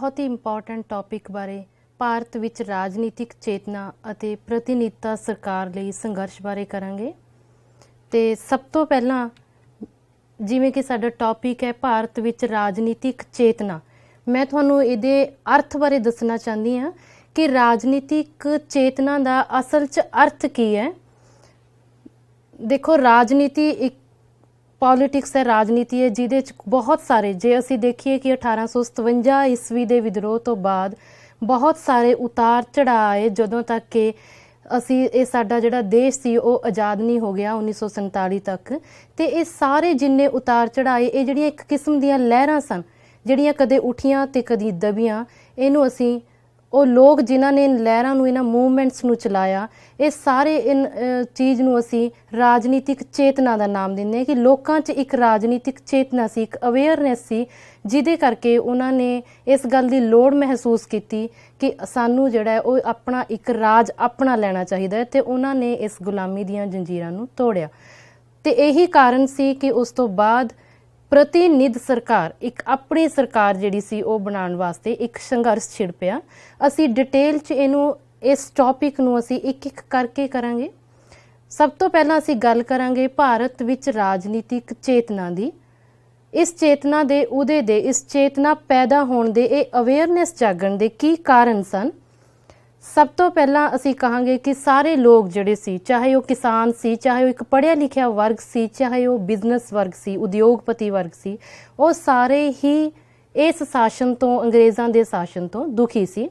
बहुत ही important topic बारे ਭਾਰਤ ਵਿੱਚ ਰਾਜਨੀਤਿਕ ਚੇਤਨਾ ਅਤੇ ਪ੍ਰਤੀਨਿਧਤਾ ਸਰਕਾਰ ਲਈ ਸੰਘਰਸ਼ ਬਾਰੇ ਕਰਾਂਗੇ। ਤੇ ਸਭ ਤੋਂ ਪਹਿਲਾਂ ਜਿਵੇਂ ਕਿ ਸਾਡਾ ਟੌਪਿਕ ਹੈ ਭਾਰਤ ਵਿੱਚ ਰਾਜਨੀਤਿਕ ਚੇਤਨਾ, ਮੈਂ ਤੁਹਾਨੂੰ ਇਹਦੇ ਅਰਥ ਬਾਰੇ ਦੱਸਣਾ ਚਾਹੁੰਦੀ ਹਾਂ ਕਿ ਰਾਜਨੀਤਿਕ ਚੇਤਨਾ ਦਾ ਅਸਲ 'ਚ ਅਰਥ ਕੀ ਹੈ। ਦੇਖੋ, ਰਾਜਨੀਤੀ ਇੱਕ ਪੋਲੀਟਿਕਸ ਹੈ, ਰਾਜਨੀਤੀ ਹੈ ਜਿਹਦੇ 'ਚ ਬਹੁਤ ਸਾਰੇ, ਜੇ ਅਸੀਂ ਦੇਖੀਏ ਕਿ 1857 ਈਸਵੀ ਦੇ ਵਿਦਰੋਹ ਤੋਂ ਬਾਅਦ ਬਹੁਤ ਸਾਰੇ ਉਤਾਰ ਚੜ੍ਹਾਅ ਆਏ ਜਦੋਂ ਤੱਕ ਕਿ ਅਸੀਂ ਇਹ ਸਾਡਾ ਜਿਹੜਾ ਦੇਸ਼ ਸੀ ਉਹ ਆਜ਼ਾਦ ਨਹੀਂ ਹੋ ਗਿਆ 1947 ਤੱਕ। ਅਤੇ ਇਹ ਸਾਰੇ ਜਿੰਨੇ ਉਤਾਰ ਚੜ੍ਹਾਏ ਇਹ ਜਿਹੜੀਆਂ ਇੱਕ ਕਿਸਮ ਦੀਆਂ ਲਹਿਰਾਂ ਸਨ ਜਿਹੜੀਆਂ ਕਦੇ ਉੱਠੀਆਂ ਅਤੇ ਕਦੀ ਦਬੀਆਂ। ਇਹਨੂੰ ਅਸੀਂ ਉਹ ਲੋਕ ਜਿਨ੍ਹਾਂ ਨੇ ਲਹਿਰਾਂ ਨੂੰ, ਇਹਨਾਂ ਮੂਵਮੈਂਟਸ ਨੂੰ ਚਲਾਇਆ, ਇਹ ਸਾਰੇ ਚੀਜ਼ ਨੂੰ ਅਸੀਂ ਰਾਜਨੀਤਿਕ ਚੇਤਨਾ ਦਾ ਨਾਮ ਦਿੰਦੇ ਹਾਂ ਕਿ ਲੋਕਾਂ 'ਚ ਇੱਕ ਰਾਜਨੀਤਿਕ ਚੇਤਨਾ ਸੀ, ਇੱਕ ਅਵੇਅਰਨੈਸ ਸੀ ਜਿਹਦੇ ਕਰਕੇ ਉਹਨਾਂ ਨੇ ਇਸ ਗੱਲ ਦੀ ਲੋੜ ਮਹਿਸੂਸ ਕੀਤੀ ਕਿ ਸਾਨੂੰ ਜਿਹੜਾ ਹੈ ਉਹ ਆਪਣਾ ਇੱਕ ਰਾਜ ਆਪਣਾ ਲੈਣਾ ਚਾਹੀਦਾ ਹੈ, ਅਤੇ ਉਹਨਾਂ ਨੇ ਇਸ ਗੁਲਾਮੀ ਦੀਆਂ ਜੰਜੀਰਾਂ ਨੂੰ ਤੋੜਿਆ। ਅਤੇ ਇਹੀ ਕਾਰਨ ਸੀ ਕਿ ਉਸ ਤੋਂ ਬਾਅਦ ਪ੍ਰਤੀਨਿਧ ਸਰਕਾਰ, ਇੱਕ ਆਪਣੀ ਸਰਕਾਰ ਜਿਹੜੀ ਸੀ ਉਹ ਬਣਾਉਣ ਵਾਸਤੇ ਇੱਕ ਸੰਘਰਸ਼ ਛਿੜ ਪਿਆ। ਅਸੀਂ ਡਿਟੇਲ 'ਚ ਇਸ ਟੌਪਿਕ ਨੂੰ ਅਸੀਂ ਇੱਕ ਇੱਕ ਕਰਕੇ ਕਰਾਂਗੇ। ਸਭ ਤੋਂ ਪਹਿਲਾਂ ਅਸੀਂ ਗੱਲ ਕਰਾਂਗੇ ਭਾਰਤ ਵਿੱਚ ਰਾਜਨੀਤਿਕ ਚੇਤਨਾ ਦੀ। ਇਸ ਚੇਤਨਾ ਦੇ ਉਦੇ ਦੇ, ਇਸ ਚੇਤਨਾ ਪੈਦਾ ਹੋਣ ਦੇ, ਇਹ ਅਵੇਅਰਨੈਸ ਜਾਗਣ ਦੇ ਕੀ ਕਾਰਨ ਸਨ। ਸਭ ਤੋਂ ਪਹਿਲਾਂ ਅਸੀਂ ਕਹਾਂਗੇ ਕਿ ਸਾਰੇ ਲੋਕ ਜਿਹੜੇ ਸੀ, ਚਾਹੇ ਉਹ ਕਿਸਾਨ ਸੀ, ਚਾਹੇ ਉਹ ਇੱਕ ਪੜ੍ਹਿਆ ਲਿਖਿਆ ਵਰਗ ਸੀ, ਚਾਹੇ ਉਹ ਬਿਜ਼ਨਸ ਵਰਗ ਸੀ, ਉਦਯੋਗਪਤੀ ਵਰਗ ਸੀ, ਉਹ ਸਾਰੇ ਹੀ ਇਸ ਸ਼ਾਸਨ ਤੋਂ, ਅੰਗਰੇਜ਼ਾਂ ਦੇ ਸ਼ਾਸਨ ਤੋਂ ਦੁਖੀ ਸੀ।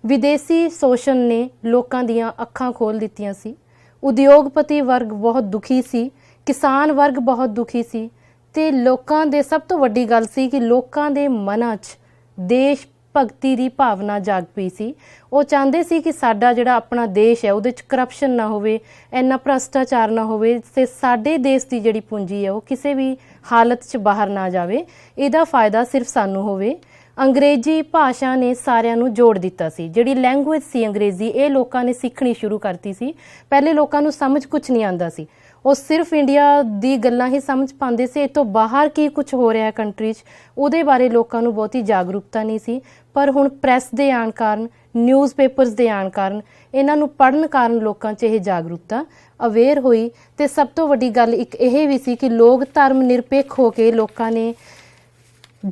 ਵਿਦੇਸ਼ੀ ਸ਼ੋਸ਼ਣ ਨੇ ਲੋਕਾਂ ਦੀਆਂ ਅੱਖਾਂ ਖੋਲ੍ਹ ਦਿੱਤੀਆਂ ਸੀ। ਉਦਯੋਗਪਤੀ ਵਰਗ ਬਹੁਤ ਦੁਖੀ ਸੀ, ਕਿਸਾਨ ਵਰਗ ਬਹੁਤ ਦੁਖੀ ਸੀ, ਅਤੇ ਲੋਕਾਂ ਦੇ ਸਭ ਤੋਂ ਵੱਡੀ ਗੱਲ ਸੀ ਕਿ ਲੋਕਾਂ ਦੇ ਮਨਾਂ 'ਚ ਦੇਸ਼ ਭਗਤੀ ਦੀ ਭਾਵਨਾ ਜਾਗ ਪਈ ਸੀ। ਉਹ ਚਾਹੁੰਦੇ ਸੀ ਕਿ ਸਾਡਾ ਜਿਹੜਾ ਆਪਣਾ ਦੇਸ਼ ਹੈ ਉਹਦੇ 'ਚ ਕਰਪਸ਼ਨ ਨਾ ਹੋਵੇ, ਇੰਨਾ ਭ੍ਰਸ਼ਟਾਚਾਰ ਨਾ ਹੋਵੇ, ਅਤੇ ਸਾਡੇ ਦੇਸ਼ ਦੀ ਜਿਹੜੀ ਪੂੰਜੀ ਹੈ ਉਹ ਕਿਸੇ ਵੀ ਹਾਲਤ 'ਚ ਬਾਹਰ ਨਾ ਜਾਵੇ, ਇਹਦਾ ਫਾਇਦਾ ਸਿਰਫ ਸਾਨੂੰ ਹੋਵੇ। ਅੰਗਰੇਜ਼ੀ ਭਾਸ਼ਾ ਨੇ ਸਾਰਿਆਂ ਨੂੰ ਜੋੜ ਦਿੱਤਾ ਸੀ। ਜਿਹੜੀ ਲੈਂਗੁਏਜ ਸੀ ਅੰਗਰੇਜ਼ੀ, ਇਹ ਲੋਕਾਂ ਨੇ ਸਿੱਖਣੀ ਸ਼ੁਰੂ ਕਰਤੀ ਸੀ। ਪਹਿਲੇ ਲੋਕਾਂ ਨੂੰ ਸਮਝ ਕੁਛ ਨਹੀਂ ਆਉਂਦਾ ਸੀ, ਉਹ ਸਿਰਫ ਇੰਡੀਆ ਦੀ ਗੱਲਾਂ ਹੀ ਸਮਝ ਪਾਉਂਦੇ ਸੀ। ਇਹ ਤੋਂ ਬਾਹਰ ਕੀ ਕੁਛ ਹੋ ਰਿਹਾ ਕੰਟਰੀ 'ਚ ਉਹਦੇ ਬਾਰੇ ਲੋਕਾਂ ਨੂੰ ਬਹੁਤੀ ਜਾਗਰੂਕਤਾ ਨਹੀਂ ਸੀ। ਪਰ ਹੁਣ ਪ੍ਰੈਸ ਦੇ ਆਉਣ ਕਾਰਨ, ਨਿਊਜ਼ਪੇਪਰਸ ਦੇ ਆਉਣ ਕਾਰਨ, ਇਹਨਾਂ ਨੂੰ ਪੜ੍ਹਨ ਕਾਰਨ ਲੋਕਾਂ 'ਚ ਇਹ ਜਾਗਰੂਕਤਾ ਅਵੇਅਰ ਹੋਈ। ਅਤੇ ਸਭ ਤੋਂ ਵੱਡੀ ਗੱਲ ਇੱਕ ਇਹ ਵੀ ਸੀ ਕਿ ਲੋਕ ਧਰਮ ਨਿਰਪੇਖ ਹੋ ਕੇ ਲੋਕਾਂ ਨੇ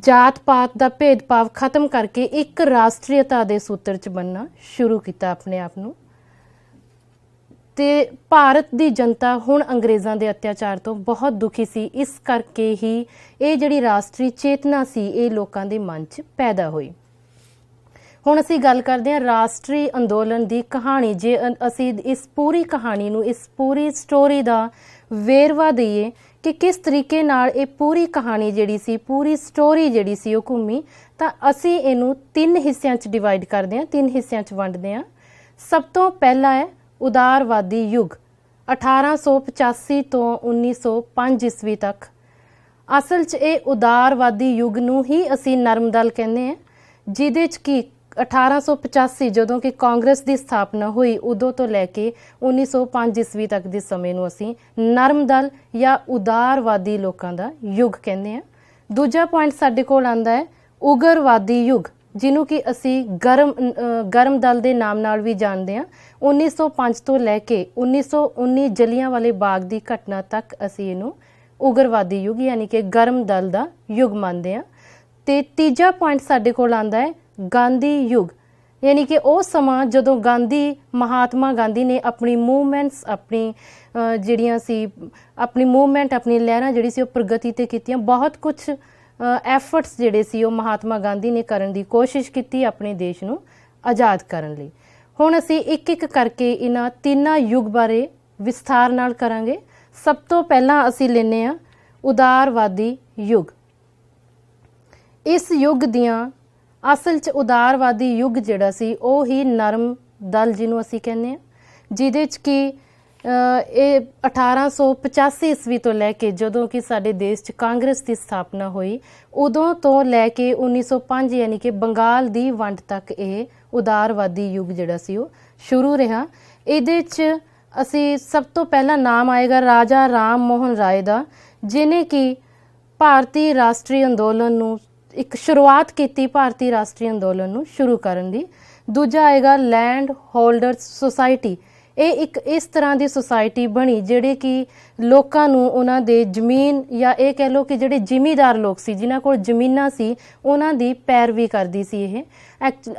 ਜਾਤ ਪਾਤ ਦਾ ਭੇਦਭਾਵ ਖਤਮ ਕਰਕੇ ਇੱਕ ਰਾਸ਼ਟਰੀਅਤਾ ਦੇ ਸੂਤਰ 'ਚ ਬਣਨਾ ਸ਼ੁਰੂ ਕੀਤਾ ਆਪਣੇ ਆਪ ਨੂੰ। ਅਤੇ ਭਾਰਤ ਦੀ ਜਨਤਾ ਹੁਣ ਅੰਗਰੇਜ਼ਾਂ ਦੇ ਅਤਿਆਚਾਰ ਤੋਂ ਬਹੁਤ ਦੁਖੀ ਸੀ। ਇਸ ਕਰਕੇ ਹੀ ਇਹ ਜਿਹੜੀ ਰਾਸ਼ਟਰੀ ਚੇਤਨਾ ਸੀ ਇਹ ਲੋਕਾਂ ਦੇ ਮਨ 'ਚ ਪੈਦਾ ਹੋਈ। ਹੁਣ ਅਸੀਂ ਗੱਲ ਕਰਦੇ ਹਾਂ ਰਾਸ਼ਟਰੀ ਅੰਦੋਲਨ ਦੀ ਕਹਾਣੀ। ਜੇ ਅਸੀਂ ਇਸ ਪੂਰੀ ਕਹਾਣੀ ਨੂੰ, ਇਸ ਪੂਰੀ ਸਟੋਰੀ ਦਾ ਵੇਰਵਾ ਦਈਏ ਕਿ ਕਿਸ ਤਰੀਕੇ ਨਾਲ ਇਹ ਪੂਰੀ ਕਹਾਣੀ ਜਿਹੜੀ ਸੀ, ਪੂਰੀ ਸਟੋਰੀ ਜਿਹੜੀ ਸੀ ਉਹ ਘੁੰਮੀ, ਤਾਂ ਅਸੀਂ ਇਹਨੂੰ 3 ਹਿੱਸਿਆਂ 'ਚ ਡਿਵਾਈਡ ਕਰਦੇ ਹਾਂ, 3 ਹਿੱਸਿਆਂ 'ਚ ਵੰਡਦੇ ਹਾਂ। ਸਭ ਤੋਂ ਪਹਿਲਾ ਹੈ ਉਦਾਰਵਾਦੀ ਯੁੱਗ, 1885 ਤੋਂ 1905 ਈਸਵੀ ਤੱਕ। ਅਸਲ 'ਚ ਇਹ ਉਦਾਰਵਾਦੀ ਯੁੱਗ ਨੂੰ ਹੀ ਅਸੀਂ ਨਰਮ ਦਲ ਕਹਿੰਦੇ ਹਾਂ, ਜਿਹਦੇ 'ਚ ਕਿ 1885 ਜਦੋਂ ਕਿ ਕਾਂਗਰਸ ਦੀ ਸਥਾਪਨਾ ਹੋਈ ਉਦੋਂ ਤੋਂ ਲੈ ਕੇ 1905 ਈਸਵੀ ਤੱਕ ਦੇ ਸਮੇਂ ਨੂੰ ਅਸੀਂ ਨਰਮ ਦਲ ਜਾਂ ਉਦਾਰਵਾਦੀ ਲੋਕਾਂ ਦਾ ਯੁੱਗ ਕਹਿੰਦੇ ਹਾਂ। ਦੂਜਾ ਪੁਆਇੰਟ ਸਾਡੇ ਕੋਲ ਆਉਂਦਾ ਹੈ ਉਗਰਵਾਦੀ ਯੁੱਗ, ਜਿਹਨੂੰ ਕਿ ਅਸੀਂ ਗਰਮ ਦਲ ਦੇ ਨਾਮ ਨਾਲ ਵੀ ਜਾਣਦੇ ਹਾਂ। 1905 ਤੋਂ ਲੈ ਕੇ 1919 ਜਲਿਆਂਵਾਲੇ ਬਾਗ ਦੀ ਘਟਨਾ ਤੱਕ ਅਸੀਂ ਇਹਨੂੰ ਉਗਰਵਾਦੀ ਯੁੱਗ ਯਾਨੀ ਕਿ ਗਰਮ ਦਲ ਦਾ ਯੁੱਗ ਮੰਨਦੇ ਹਾਂ। ਅਤੇ ਤੀਜਾ ਪੁਆਇੰਟ ਸਾਡੇ ਕੋਲ ਆਉਂਦਾ ਹੈ ਗਾਂਧੀ ਯੁੱਗ, ਯਾਨੀ ਕਿ ਉਹ ਸਮਾਂ ਜਦੋਂ ਮਹਾਤਮਾ ਗਾਂਧੀ ਨੇ ਆਪਣੀ ਮੂਵਮੈਂਟਸ, ਜਿਹੜੀਆਂ ਸੀ ਆਪਣੀ ਮੂਵਮੈਂਟ, ਆਪਣੀ ਲਹਿਰਾਂ ਜਿਹੜੀ ਸੀ ਉਹ ਪ੍ਰਗਤੀ 'ਤੇ ਕੀਤੀਆਂ। ਬਹੁਤ ਕੁਛ ਐਫਰਟਸ ਜਿਹੜੇ ਸੀ ਉਹ ਮਹਾਤਮਾ ਗਾਂਧੀ ਨੇ ਕਰਨ ਦੀ ਕੋਸ਼ਿਸ਼ ਕੀਤੀ ਆਪਣੇ ਦੇਸ਼ ਨੂੰ ਆਜ਼ਾਦ ਕਰਨ ਲਈ। ਹੁਣ ਅਸੀਂ ਇੱਕ ਇੱਕ ਕਰਕੇ ਇਹਨਾਂ ਤਿੰਨਾਂ ਯੁੱਗ ਬਾਰੇ ਵਿਸਥਾਰ ਨਾਲ ਕਰਾਂਗੇ। ਸਭ ਤੋਂ ਪਹਿਲਾਂ ਅਸੀਂ ਲੈਂਦੇ ਹਾਂ ਉਦਾਰਵਾਦੀ ਯੁੱਗ। ਇਸ ਯੁੱਗ ਦੀਆਂ ਅਸਲ 'ਚ ਉਦਾਰਵਾਦੀ ਯੁੱਗ ਜਿਹੜਾ ਸੀ ਉਹ ਹੀ ਨਰਮ ਦਲ ਜਿਹਨੂੰ ਅਸੀਂ ਕਹਿੰਦੇ ਹਾਂ, ਜਿਹਦੇ 'ਚ ਕਿ ਇਹ 1885 ਈਸਵੀ ਤੋਂ ਲੈ ਕੇ ਜਦੋਂ ਕਿ ਸਾਡੇ ਦੇਸ਼ 'ਚ ਕਾਂਗਰਸ ਦੀ ਸਥਾਪਨਾ ਹੋਈ ਉਦੋਂ ਤੋਂ ਲੈ ਕੇ 1905 ਯਾਨੀ ਕਿ ਬੰਗਾਲ ਦੀ ਵੰਡ ਤੱਕ ਇਹ ਉਦਾਰਵਾਦੀ ਯੁੱਗ ਜਿਹੜਾ ਸੀ ਉਹ ਸ਼ੁਰੂ ਰਿਹਾ। ਇਹਦੇ 'ਚ ਅਸੀਂ ਸਭ ਤੋਂ ਪਹਿਲਾਂ ਨਾਮ ਆਏਗਾ ਰਾਜਾ ਰਾਮ ਮੋਹਨ ਰਾਏ ਦਾ, ਜਿਹਨੇ ਕਿ ਭਾਰਤੀ ਰਾਸ਼ਟਰੀ ਅੰਦੋਲਨ ਨੂੰ ਇੱਕ ਸ਼ੁਰੂਆਤ ਕੀਤੀ ਭਾਰਤੀ ਰਾਸ਼ਟਰੀ ਅੰਦੋਲਨ ਨੂੰ ਸ਼ੁਰੂ ਕਰਨ ਦੀ। ਦੂਜਾ ਆਏਗਾ ਲੈਂਡ ਹੋਲਡਰਸ ਸੁਸਾਇਟੀ। ਇਹ ਇੱਕ ਇਸ ਤਰ੍ਹਾਂ ਦੀ ਸੁਸਾਇਟੀ ਬਣੀ ਜਿਹੜੇ ਕਿ ਲੋਕਾਂ ਨੂੰ ਉਹਨਾਂ ਦੇ ਜ਼ਮੀਨ ਜਾਂ ਇਹ ਕਹਿ ਲਓ ਕਿ ਜਿਹੜੇ ਜ਼ਿਮੀਂਦਾਰ ਲੋਕ ਸੀ ਜਿਨ੍ਹਾਂ ਕੋਲ ਜ਼ਮੀਨਾਂ ਸੀ ਉਹਨਾਂ ਦੀ ਪੈਰਵੀ ਕਰਦੀ ਸੀ। ਇਹ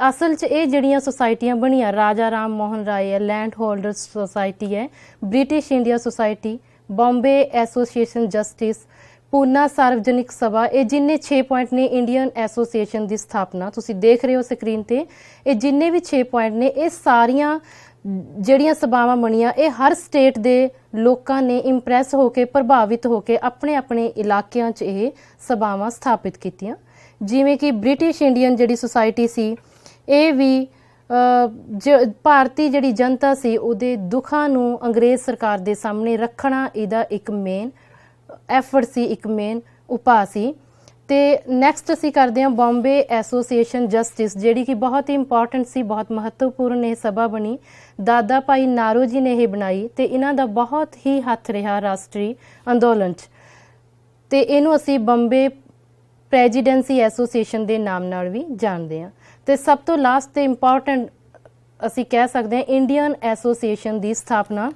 ਅਸਲ 'ਚ ਇਹ ਜਿਹੜੀਆਂ ਸੁਸਾਇਟੀਆਂ ਬਣੀਆਂ ਰਾਜਾ ਰਾਮ ਮੋਹਨ ਰਾਏ ਹੈ, ਲੈਂਡ ਹੋਲਡਰਸ ਸੁਸਾਇਟੀ ਹੈ, British India society, Bombay association justice, Poona Sarvajanik Sabha, ਇਹ ਜਿੰਨੇ 6 ਪੁਆਇੰਟ ਨੇ, ਇੰਡੀਅਨ ਐਸੋਸੀਏਸ਼ਨ ਦੀ ਸਥਾਪਨਾ ਤੁਸੀਂ ਦੇਖ ਰਹੇ ਹੋ ਸਕਰੀਨ ਤੇ। ਇਹ ਜਿੰਨੇ ਵੀ 6 ਪੁਆਇੰਟ ਨੇ ਇਹ ਸਾਰੀਆਂ ਜਿਹੜੀਆਂ ਸਭਾਵਾਂ ਬਣੀਆਂ ਇਹ ਹਰ ਸਟੇਟ ਦੇ ਲੋਕਾਂ ਨੇ ਇੰਪ੍ਰੈਸ ਹੋ ਕੇ ਪ੍ਰਭਾਵਿਤ ਹੋ ਕੇ ਆਪਣੇ ਆਪਣੇ ਇਲਾਕਿਆਂ 'ਚ ਇਹ ਸਭਾਵਾਂ ਸਥਾਪਿਤ ਕੀਤੀਆਂ। ਜਿਵੇਂ ਕਿ ਬ੍ਰਿਟਿਸ਼ ਇੰਡੀਅਨ ਜਿਹੜੀ ਸੁਸਾਇਟੀ ਸੀ ਇਹ ਵੀ ਭਾਰਤੀ ਜਿਹੜੀ ਜਨਤਾ ਸੀ ਉਹਦੇ ਦੁੱਖਾਂ ਨੂੰ ਅੰਗਰੇਜ਼ ਸਰਕਾਰ ਦੇ ਸਾਹਮਣੇ ਰੱਖਣਾ ਇਹਦਾ ਇੱਕ ਮੇਨ ਐਫਰਟ ਸੀ, ਇੱਕ ਮੇਨ ਉਪਾਅ ਸੀ। ਤੇ ਨੈਕਸਟ ਅਸੀਂ ਕਰਦੇ ਹਾਂ ਬੰਬੇ ਐਸੋਸੀਏਸ਼ਨ ਜਸਟਿਸ ਜਿਹੜੀ ਕਿ ਬਹੁਤ ਹੀ ਇੰਪੋਰਟੈਂਟ ਸੀ, ਬਹੁਤ ਮਹੱਤਵਪੂਰਨ ਇਹ ਸਭਾ ਬਣੀ। ਦਾਦਾ ਭਾਈ ਨਾਰੋ ਜੀ ਨੇ ਇਹ ਬਣਾਈ ਤੇ ਇਹਨਾਂ ਦਾ ਬਹੁਤ ਹੀ ਹੱਥ ਰਿਹਾ ਰਾਸ਼ਟਰੀ ਅੰਦੋਲਨ 'ਚ ਤੇ ਇਹਨੂੰ ਅਸੀਂ ਬੰਬੇ ਪ੍ਰੈਜ਼ੀਡੈਂਸੀ ਐਸੋਸੀਏਸ਼ਨ ਦੇ ਨਾਮ ਨਾਲ ਵੀ ਜਾਣਦੇ ਹਾਂ। ਤੇ ਸਭ ਤੋਂ ਲਾਸਟ ਤੇ ਇੰਪੋਰਟੈਂਟ ਅਸੀਂ ਕਹਿ ਸਕਦੇ ਹਾਂ ਇੰਡੀਅਨ ਐਸੋਸੀਏਸ਼ਨ ਦੀ ਸਥਾਪਨਾ,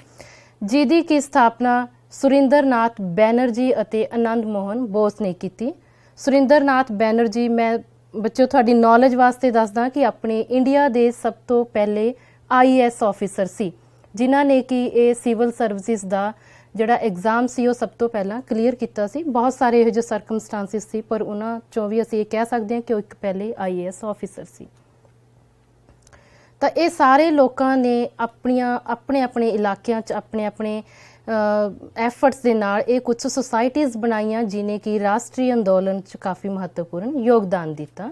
ਜਿਹਦੀ ਕੀ ਸਥਾਪਨਾ ਸੁਰਿੰਦਰ ਨਾਥ ਬੈਨਰਜੀ ਅਤੇ ਆਨੰਦ ਮੋਹਨ ਬੋਸ ਨੇ ਕੀਤੀ। ਸੁਰਿੰਦਰ ਨਾਥ ਬੈਨਰਜੀ, ਮੈਂ ਬੱਚਿਓ ਤੁਹਾਡੀ ਨੌਲੇਜ ਵਾਸਤੇ ਦੱਸਦਾ ਕਿ ਆਪਣੇ ਇੰਡੀਆ ਦੇ ਸਭ ਤੋਂ ਪਹਿਲੇ IAS ਆਫਿਸਰ ਸੀ ਜਿਨ੍ਹਾਂ ਨੇ ਕਿ ਇਹ ਸਿਵਲ ਸਰਵਿਸਿਜ਼ ਦਾ ਜਿਹੜਾ ਐਗਜ਼ਾਮ ਸੀ ਉਹ ਸਭ ਤੋਂ ਪਹਿਲਾਂ ਕਲੀਅਰ ਕੀਤਾ ਸੀ। ਬਹੁਤ ਸਾਰੇ ਇਹੋ ਜਿਹੇ ਸਰਕਮਸਟੈਂਸਿਸ ਸੀ ਪਰ ਉਹਨਾਂ ਚੋਂ ਵੀ ਅਸੀਂ ਇਹ ਕਹਿ ਸਕਦੇ ਹਾਂ ਕਿ ਉਹ ਇੱਕ ਪਹਿਲੇ IAS ਆਫਿਸਰ ਸੀ। ਤਾਂ ਇਹ ਸਾਰੇ ਲੋਕਾਂ ਨੇ ਆਪਣੇ ਆਪਣੇ ਇਲਾਕਿਆਂ 'ਚ ਆਪਣੇ ਐਫਰਟਸ ਦੇ ਨਾਲ ਇਹ ਕੁਝ ਸੁਸਾਇਟੀਜ਼ ਬਣਾਈਆਂ ਜਿਹਨੇ ਕਿ ਰਾਸ਼ਟਰੀ ਅੰਦੋਲਨ 'ਚ ਕਾਫੀ ਮਹੱਤਵਪੂਰਨ ਯੋਗਦਾਨ ਦਿੱਤਾ।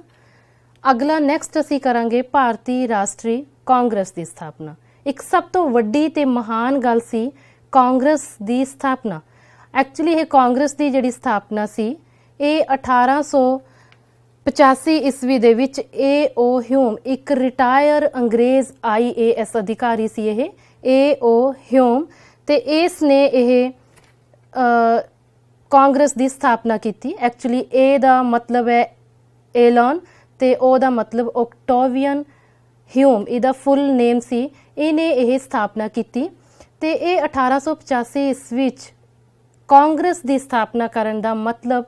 ਅਗਲਾ ਨੈਕਸਟ ਅਸੀਂ ਕਰਾਂਗੇ ਭਾਰਤੀ ਰਾਸ਼ਟਰੀ ਕਾਂਗਰਸ ਦੀ ਸਥਾਪਨਾ। ਇੱਕ ਸਭ ਤੋਂ ਵੱਡੀ ਤੇ ਮਹਾਨ ਗੱਲ ਸੀ ਕਾਂਗਰਸ ਦੀ ਸਥਾਪਨਾ। ਐਕਚੁਅਲੀ ਇਹ ਕਾਂਗਰਸ ਦੀ ਜਿਹੜੀ ਸਥਾਪਨਾ ਸੀ ਇਹ 1885 ਈਸਵੀ ਦੇ ਵਿੱਚ A.O. ਹਿਊਮ, ਇੱਕ ਰਿਟਾਇਰ ਅੰਗਰੇਜ਼ IAS ਅਧਿਕਾਰੀ ਸੀ ਇਹ A.O. ਹਿਊਮ, ਤੇ ਇਸ ਨੇ ਇਹ ਕਾਂਗਰਸ ਦੀ ਸਥਾਪਨਾ ਕੀਤੀ। ਐਕਚੁਅਲੀ A ਦਾ ਮਤਲਬ ਹੈ ਏਲਨ ਤੇ O ਦਾ ਮਤਲਬ ਓਕਟਾਵੀਅਨ ਹਿਊਮ, ਇਹਦਾ ਫੁੱਲ ਨੇਮ ਸੀ। ਇਹਨੇ ਇਹ ਸਥਾਪਨਾ ਕੀਤੀ ਤੇ ਇਹ 1885 ਈਸਵੀ 'ਚ ਕਾਂਗਰਸ ਦੀ ਸਥਾਪਨਾ ਕਰਨ ਦਾ ਮਤਲਬ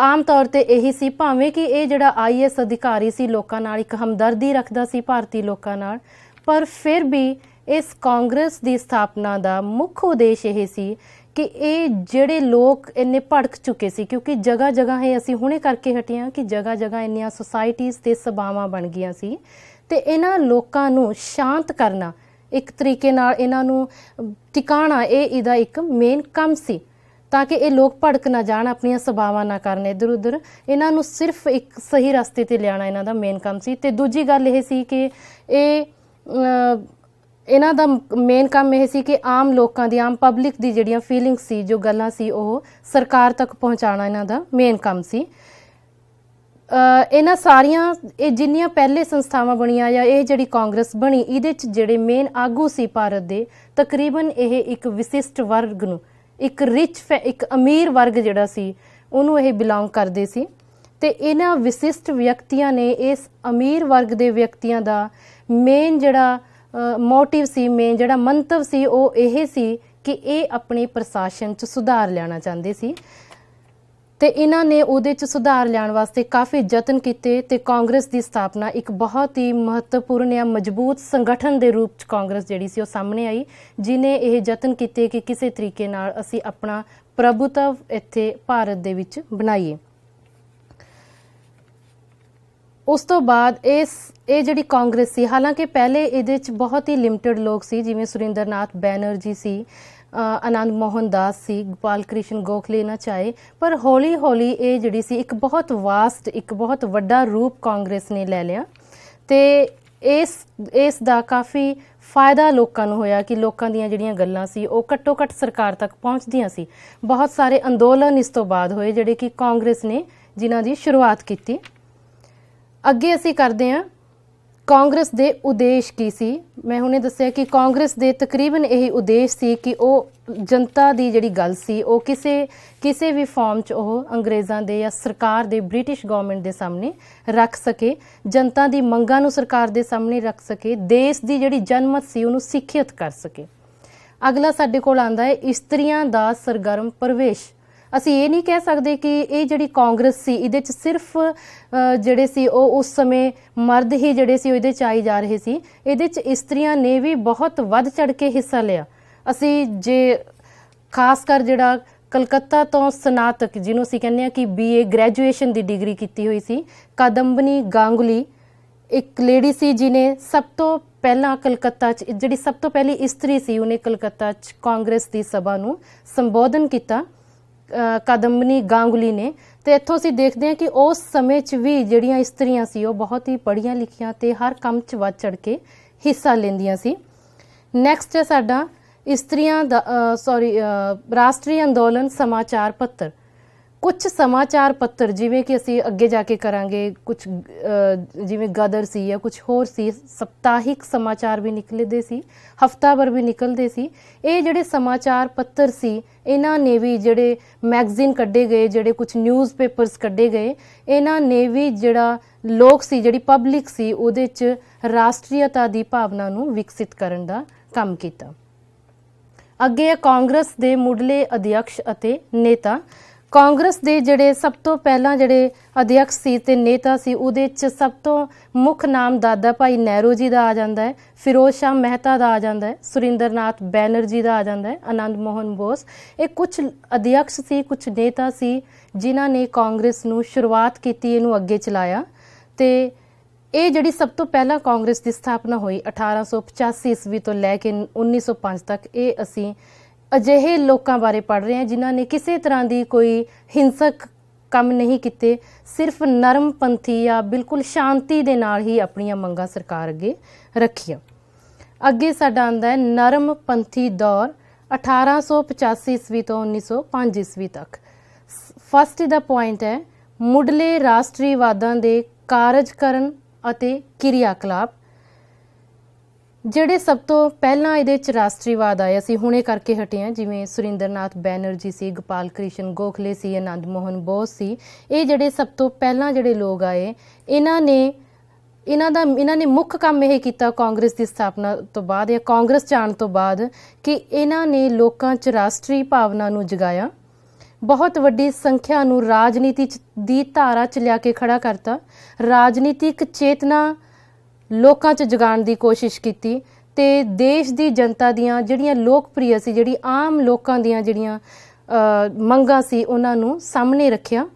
ਆਮ ਤੌਰ ਤੇ ਇਹੀ ਸੀ, ਭਾਵੇਂ ਕਿ ਇਹ ਜਿਹੜਾ IAS ਅਧਿਕਾਰੀ ਸੀ ਲੋਕਾਂ ਨਾਲ ਇੱਕ ਹਮਦਰਦੀ ਰੱਖਦਾ ਸੀ ਭਾਰਤੀ ਲੋਕਾਂ ਨਾਲ, ਪਰ ਫਿਰ ਵੀ ਇਸ ਕਾਂਗਰਸ ਦੀ ਸਥਾਪਨਾ ਦਾ ਮੁੱਖ ਉਦੇਸ਼ ਇਹ ਸੀ ਕਿ ਇਹ ਜਿਹੜੇ ਲੋਕ ਇੰਨੇ ਭੜਕ ਚੁੱਕੇ ਸੀ, ਕਿਉਂਕਿ ਜਗ੍ਹਾ ਜਗ੍ਹਾ ਇਹ ਅਸੀਂ ਹੁਣੇ ਕਰਕੇ ਹਟੀਆਂ ਕਿ ਜਗ੍ਹਾ ਜਗ੍ਹਾ ਇੰਨੀਆਂ ਸੁਸਾਇਟੀਜ਼ ਤੇ ਸਭਾਵਾਂ ਬਣ ਗਈਆਂ ਸੀ ਤੇ ਇਹਨਾਂ ਲੋਕਾਂ ਨੂੰ ਸ਼ਾਂਤ ਕਰਨਾ, ਇੱਕ ਤਰੀਕੇ ਨਾਲ ਇਹਨਾਂ ਨੂੰ ਟਿਕਾਣਾ, ਇਹ ਇਹਦਾ ਇੱਕ ਮੇਨ ਕੰਮ ਸੀ ਤਾਂ ਕਿ ਇਹ ਲੋਕ ਭੜਕ ਨਾ ਜਾਣ, ਆਪਣੀਆਂ ਸਭਾਵਾਂ ਨਾ ਕਰਨ ਇੱਧਰ ਉੱਧਰ, ਇਹਨਾਂ ਨੂੰ ਸਿਰਫ ਇੱਕ ਸਹੀ ਰਸਤੇ ਤੇ ਲਿਆਉਣਾ ਇਹਨਾਂ ਦਾ ਮੇਨ ਕੰਮ ਸੀ। ਤੇ ਦੂਜੀ ਗੱਲ ਇਹ ਸੀ ਕਿ ਇਹਨਾਂ ਦਾ ਮੇਨ ਕੰਮ ਇਹ ਸੀ ਕਿ ਆਮ ਲੋਕਾਂ ਦੀ, ਆਮ ਪਬਲਿਕ ਦੀ ਜਿਹੜੀਆਂ ਫੀਲਿੰਗਸ ਸੀ, ਜੋ ਗੱਲਾਂ ਸੀ, ਉਹ ਸਰਕਾਰ ਤੱਕ ਪਹੁੰਚਾਉਣਾ ਇਹਨਾਂ ਦਾ ਮੇਨ ਕੰਮ ਸੀ। ਇਹਨਾਂ ਸਾਰੀਆਂ ਇਹ ਜਿੰਨੀਆਂ ਪਹਿਲੇ ਸੰਸਥਾਵਾਂ ਬਣੀਆਂ ਜਾਂ ਇਹ ਜਿਹੜੀ ਕਾਂਗਰਸ ਬਣੀ ਇਹਦੇ 'ਚ ਜਿਹੜੇ ਮੇਨ ਆਗੂ ਸੀ ਭਾਰਤ ਦੇ, ਤਕਰੀਬਨ ਇਹ ਇੱਕ ਵਿਸ਼ਿਸ਼ਟ ਵਰਗ ਨੂੰ, ਇੱਕ ਇੱਕ ਅਮੀਰ ਵਰਗ ਜਿਹੜਾ ਸੀ ਉਹਨੂੰ ਇਹ ਬਿਲੋਂਗ ਕਰਦੇ ਸੀ। ਤੇ ਇਹਨਾਂ ਵਿਸ਼ਿਸ਼ਟ ਵਿਅਕਤੀਆਂ ਨੇ ਇਸ ਅਮੀਰ ਵਰਗ ਦੇ ਵਿਅਕਤੀਆਂ ਦਾ ਮੇਨ ਜਿਹੜਾ ਮੋਟਿਵ ਸੀ, ਮੇਨ ਜਿਹੜਾ ਮੰਤਵ ਸੀ ਉਹ ਇਹ ਸੀ ਕਿ ਇਹ ਆਪਣੇ ਪ੍ਰਸ਼ਾਸਨ 'ਚ ਸੁਧਾਰ ਲਿਆਉਣਾ ਚਾਹੁੰਦੇ ਸੀ ਤੇ ਇਹਨਾਂ ਨੇ ਉਹਦੇ 'ਚ ਸੁਧਾਰ ਲਿਆਉਣ ਵਾਸਤੇ ਕਾਫੀ ਯਤਨ ਕੀਤੇ ਤੇ ਕਾਂਗਰਸ ਦੀ ਸਥਾਪਨਾ ਇੱਕ ਬਹੁਤ ਹੀ ਮਹੱਤਵਪੂਰਨ ਜਾਂ ਮਜ਼ਬੂਤ ਸੰਗਠਨ ਦੇ ਰੂਪ 'ਚ ਕਾਂਗਰਸ ਜਿਹੜੀ ਸੀ ਉਹ ਸਾਹਮਣੇ ਆਈ, ਜਿਨੇ ਇਹ ਯਤਨ ਕੀਤੇ ਕਿ ਕਿਸੇ ਤਰੀਕੇ ਨਾਲ ਅਸੀਂ ਆਪਣਾ ਪ੍ਰਭੂਤਵ ਇੱਥੇ ਭਾਰਤ ਦੇ ਵਿੱਚ ਬਣਾਈਏ। ਉਸ ਤੋਂ ਬਾਅਦ ਇਹ ਜਿਹੜੀ ਕਾਂਗਰਸ ਸੀ, ਹਾਲਾਂਕਿ ਪਹਿਲੇ ਇਹਦੇ 'ਚ ਬਹੁਤ ਹੀ ਲਿਮਟਿਡ ਲੋਕ ਸੀ, ਜਿਵੇਂ ਸੁਰਿੰਦਰ ਨਾਥ ਬੈਨਰਜੀ ਸੀ, ਆਨੰਦ ਮੋਹਨ ਦਾਸ ਸੀ, ਗੋਪਾਲ ਕ੍ਰਿਸ਼ਨ ਗੋਖਲੇ ਨਾ ਚਾਹੇ, ਪਰ ਹੌਲੀ ਹੌਲੀ ਇਹ ਜਿਹੜੀ ਸੀ ਇੱਕ ਬਹੁਤ ਵਾਸਟ, ਇੱਕ ਬਹੁਤ ਵੱਡਾ ਰੂਪ ਕਾਂਗਰਸ ਨੇ ਲੈ ਲਿਆ ਤੇ ਇਸ ਦਾ ਕਾਫੀ ਫਾਇਦਾ ਲੋਕਾਂ ਨੂੰ ਹੋਇਆ ਕਿ ਲੋਕਾਂ ਦੀਆਂ ਜਿਹੜੀਆਂ ਗੱਲਾਂ ਸੀ ਉਹ ਘੱਟੋ ਘੱਟ ਸਰਕਾਰ ਤੱਕ ਪਹੁੰਚਦੀਆਂ ਸੀ। ਬਹੁਤ ਸਾਰੇ ਅੰਦੋਲਨ ਇਸ ਤੋਂ ਬਾਅਦ ਹੋਏ ਜਿਹੜੇ ਕਿ ਕਾਂਗਰਸ ਨੇ ਜਿਨ੍ਹਾਂ ਦੀ ਸ਼ੁਰੂਆਤ ਕੀਤੀ। ਅੱਗੇ ਅਸੀਂ ਕਰਦੇ ਹਾਂ ਕਾਂਗਰਸ ਦੇ ਉਦੇਸ਼ ਕੀ ਸੀ। ਮੈਂ ਹੁਣੇ ਦੱਸਿਆ ਕਿ ਕਾਂਗਰਸ ਦੇ ਤਕਰੀਬਨ ਇਹ ਉਦੇਸ਼ ਸੀ ਕਿ ਉਹ ਜਨਤਾ ਦੀ ਜਿਹੜੀ ਗੱਲ ਸੀ ਉਹ ਕਿਸੇ ਵੀ ਫਾਰਮ 'ਚ ਉਹ ਅੰਗਰੇਜ਼ਾਂ ਦੇ ਜਾਂ ਸਰਕਾਰ ਦੇ ਬ੍ਰਿਟਿਸ਼ ਗਵਰਨਮੈਂਟ ਦੇ ਸਾਹਮਣੇ ਰੱਖ ਸਕੇ, ਜਨਤਾ ਦੀ ਮੰਗਾਂ ਨੂੰ ਸਰਕਾਰ ਦੇ ਸਾਹਮਣੇ ਰੱਖ ਸਕੇ, ਦੇਸ਼ ਦੀ ਜਿਹੜੀ ਜਨਮਤ ਸੀ ਉਹਨੂੰ ਸਿੱਖਿਅਤ ਕਰ ਸਕੇ। ਅਗਲਾ ਸਾਡੇ ਕੋਲ ਆਉਂਦਾ ਹੈ ਇਸਤਰੀਆਂ ਦਾ ਸਰਗਰਮ ਪ੍ਰਵੇਸ਼। ਅਸੀਂ ਇਹ ਨਹੀਂ ਕਹਿ ਸਕਦੇ ਕਿ ਇਹ ਜਿਹੜੀ ਕਾਂਗਰਸ ਸੀ ਇਹਦੇ 'ਚ ਸਿਰਫ ਜਿਹੜੇ ਸੀ ਉਹ ਉਸ ਸਮੇਂ ਮਰਦ ਹੀ ਜਿਹੜੇ ਸੀ ਉਹ ਇਹਦੇ 'ਚ ਆਈ ਜਾ ਰਹੇ ਸੀ। ਇਹਦੇ 'ਚ ਇਸਤਰੀਆਂ ਨੇ ਵੀ ਬਹੁਤ ਵੱਧ ਚੜ ਕੇ ਹਿੱਸਾ ਲਿਆ। ਅਸੀਂ ਜੇ ਖਾਸ ਕਰ ਜਿਹੜਾ ਕਲਕੱਤਾ ਤੋਂ ਸਨਾਤਕ, ਜਿਹਨੂੰ ਅਸੀਂ ਕਹਿੰਦੇ ਹਾਂ ਕਿ BA ਗ੍ਰੈਜੂਏਸ਼ਨ ਦੀ ਡਿਗਰੀ ਕੀਤੀ ਹੋਈ ਸੀ, ਕਾਦੰਬਨੀ ਗਾਂਗੁਲੀ ਇੱਕ ਲੇਡੀ ਸੀ ਜਿਹਨੇ ਸਭ ਤੋਂ ਪਹਿਲਾਂ ਕਲਕੱਤਾ 'ਚ, ਜਿਹੜੀ ਸਭ ਤੋਂ ਪਹਿਲੀ ਇਸਤਰੀ ਸੀ, ਉਹਨੇ ਕਲਕੱਤਾ 'ਚ ਕਾਂਗਰਸ ਦੀ ਸਭਾ ਨੂੰ ਸੰਬੋਧਨ ਕੀਤਾ, ਕਾਦੰਬਨੀ ਗਾਂਗੁਲੀ ਨੇ। ਤੇ ਇੱਥੋਂ ਅਸੀਂ ਦੇਖਦੇ ਹਾਂ ਕਿ ਉਸ ਸਮੇਂ 'ਚ ਵੀ ਜਿਹੜੀਆਂ ਇਸਤਰੀਆਂ ਸੀ ਉਹ ਬਹੁਤ ਹੀ ਪੜ੍ਹੀਆਂ ਲਿਖੀਆਂ ਤੇ ਹਰ ਕੰਮ 'ਚ ਵੱਧ ਚੜ ਕੇ ਹਿੱਸਾ ਲੈਂਦੀਆਂ ਸੀ। ਨੈਕਸਟ ਹੈ ਸਾਡਾ ਇਸਤਰੀਆਂ ਦਾ ਰਾਸ਼ਟਰੀ ਅੰਦੋਲਨ ਸਮਾਚਾਰ ਪੱਤਰ। ਕੁਝ ਸਮਾਚਾਰ ਪੱਤਰ ਜਿਵੇਂ ਕਿ ਅਸੀਂ ਅੱਗੇ ਜਾ ਕੇ ਕਰਾਂਗੇ, ਕੁਝ ਜਿਵੇਂ ਗਦਰ ਸੀ ਜਾਂ ਕੁਝ ਹੋਰ ਸੀ, ਸਪਤਾਹਿਕ ਸਮਾਚਾਰ ਵੀ ਨਿਕਲਦੇ ਸੀ, ਹਫਤਾਵਾਰ ਵੀ ਨਿਕਲਦੇ ਸੀ। ਇਹ ਜਿਹੜੇ ਸਮਾਚਾਰ ਪੱਤਰ ਸੀ ਇਹਨਾਂ ਨੇ ਵੀ ਜਿਹੜੇ ਮੈਗਜ਼ੀਨ ਕੱਢੇ ਗਏ, ਜਿਹੜੇ ਕੁਝ ਨਿਊਜ਼ਪੇਪਰਸ ਕੱਢੇ ਗਏ, ਇਹਨਾਂ ਨੇ ਵੀ ਜਿਹੜਾ ਲੋਕ ਸੀ, ਜਿਹੜੀ ਪਬਲਿਕ ਸੀ, ਉਹਦੇ 'ਚ ਰਾਸ਼ਟਰੀਅਤਾ ਦੀ ਭਾਵਨਾ ਨੂੰ ਵਿਕਸਿਤ ਕਰਨ ਦਾ ਕੰਮ ਕੀਤਾ। ਅੱਗੇ ਹੈ ਕਾਂਗਰਸ ਦੇ ਮੁੱਢਲੇ ਅਧਿਅਕਸ਼ ਅਤੇ ਨੇਤਾ। ਕਾਂਗਰਸ ਦੇ ਜਿਹੜੇ ਸਭ ਤੋਂ ਪਹਿਲਾਂ ਜਿਹੜੇ ਅਧਿਅਕਸ਼ ਸੀ ਤੇ ਨੇਤਾ ਸੀ, ਉਹਦੇ 'ਚ ਸਭ ਤੋਂ ਮੁੱਖ ਨਾਮ ਦਾਦਾ ਭਾਈ ਨਹਿਰੂ ਜੀ ਦਾ ਆ ਜਾਂਦਾ ਹੈ, ਫਿਰੋਜ਼ ਸ਼ਾਹ ਮਹਿਤਾ ਦਾ ਆ ਜਾਂਦਾ ਹੈ, ਸੁਰਿੰਦਰਨਾਥ ਬੈਨਰਜੀ ਦਾ ਆ ਜਾਂਦਾ ਹੈ, ਆਨੰਦ ਮੋਹਨ ਬੋਸ। ਇਹ ਕੁਝ ਅਧਿਅਕਸ਼ ਸੀ, ਕੁਝ ਨੇਤਾ ਸੀ ਜਿਨ੍ਹਾਂ ਨੇ ਕਾਂਗਰਸ ਨੂੰ ਸ਼ੁਰੂਆਤ ਕੀਤੀ, ਇਹਨੂੰ ਅੱਗੇ ਚਲਾਇਆ। ਤੇ ਇਹ ਜਿਹੜੀ ਸਭ ਤੋਂ ਪਹਿਲਾਂ ਕਾਂਗਰਸ ਦੀ ਸਥਾਪਨਾ ਹੋਈ 1885 ਈਸਵੀ ਤੋਂ ਲੈ ਕੇ 1905 ਤੱਕ, ਇਹ ਅਸੀਂ ਅਜਿਹੇ ਲੋਕਾਂ ਬਾਰੇ ਪੜ੍ਹ ਰਹੇ ਹਾਂ ਜਿਨ੍ਹਾਂ ਨੇ ਕਿਸੇ ਤਰ੍ਹਾਂ ਦੀ ਕੋਈ ਹਿੰਸਕ ਕੰਮ ਨਹੀਂ ਕੀਤੇ, ਸਿਰਫ ਨਰਮਪੰਥੀ ਜਾਂ ਬਿਲਕੁਲ ਸ਼ਾਂਤੀ ਦੇ ਨਾਲ ਹੀ ਆਪਣੀਆਂ ਮੰਗਾਂ ਸਰਕਾਰ ਅੱਗੇ ਰੱਖੀਆਂ। ਅੱਗੇ ਸਾਡਾ ਆਉਂਦਾ ਹੈ ਨਰਮਪੰਥੀ ਦੌਰ 1885 ਈਸਵੀ ਤੋਂ 1905 ਈਸਵੀ ਤੱਕ। ਫਸਟ ਦਾ ਪੁਆਇੰਟ ਹੈ ਮੁੱਢਲੇ ਰਾਸ਼ਟਰੀਵਾਦਾਂ ਦੇ ਕਾਰਜਕਰਨ ਅਤੇ ਕਿਰਿਆਕਲਾਪ। ਜਿਹੜੇ ਸਭ ਤੋਂ ਪਹਿਲਾਂ ਇਹਦੇ 'ਚ ਰਾਸ਼ਟਰੀਵਾਦ ਆਇਆ ਸੀ, ਹੁਣੇ ਕਰਕੇ ਹਟੇ ਹਾਂ, ਜਿਵੇਂ ਸੁਰਿੰਦਰਨਾਥ ਬੈਨਰਜੀ ਸੀ, ਗੋਪਾਲ ਕ੍ਰਿਸ਼ਨ ਗੋਖਲੇ ਸੀ, ਆਨੰਦ ਮੋਹਨ ਬੋਸ ਸੀ। ਇਹ ਜਿਹੜੇ ਸਭ ਤੋਂ ਪਹਿਲਾਂ ਜਿਹੜੇ ਲੋਕ ਆਏ, ਇਹਨਾਂ ਨੇ ਮੁੱਖ ਕੰਮ ਇਹ ਕੀਤਾ ਕਾਂਗਰਸ ਦੀ ਸਥਾਪਨਾ ਤੋਂ ਬਾਅਦ ਜਾਂ ਕਾਂਗਰਸ 'ਚ ਆਉਣ ਤੋਂ ਬਾਅਦ ਕਿ ਇਹਨਾਂ ਨੇ ਲੋਕਾਂ 'ਚ ਰਾਸ਼ਟਰੀ ਭਾਵਨਾ ਨੂੰ ਜਗਾਇਆ, ਬਹੁਤ ਵੱਡੀ ਸੰਖਿਆ ਨੂੰ ਰਾਜਨੀਤੀ ਦੀ ਧਾਰਾ 'ਚ ਲਿਆ ਕੇ ਖੜਾ ਕਰਤਾ, ਰਾਜਨੀਤਿਕ ਚੇਤਨਾ ਲੋਕਾਂ 'ਚ ਜਗਾਉਣ ਦੀ ਕੋਸ਼ਿਸ਼ ਕੀਤੀ ਤੇ ਦੇਸ਼ ਦੀ ਜਨਤਾ ਦੀਆਂ ਜਿਹੜੀਆਂ ਲੋਕਪ੍ਰਿਯ ਸੀ, ਜਿਹੜੀ ਆਮ ਲੋਕਾਂ ਦੀਆਂ ਜਿਹੜੀਆਂ ਮੰਗਾਂ ਸੀ, ਉਹਨਾਂ ਨੂੰ ਸਾਹਮਣੇ ਰੱਖਿਆ।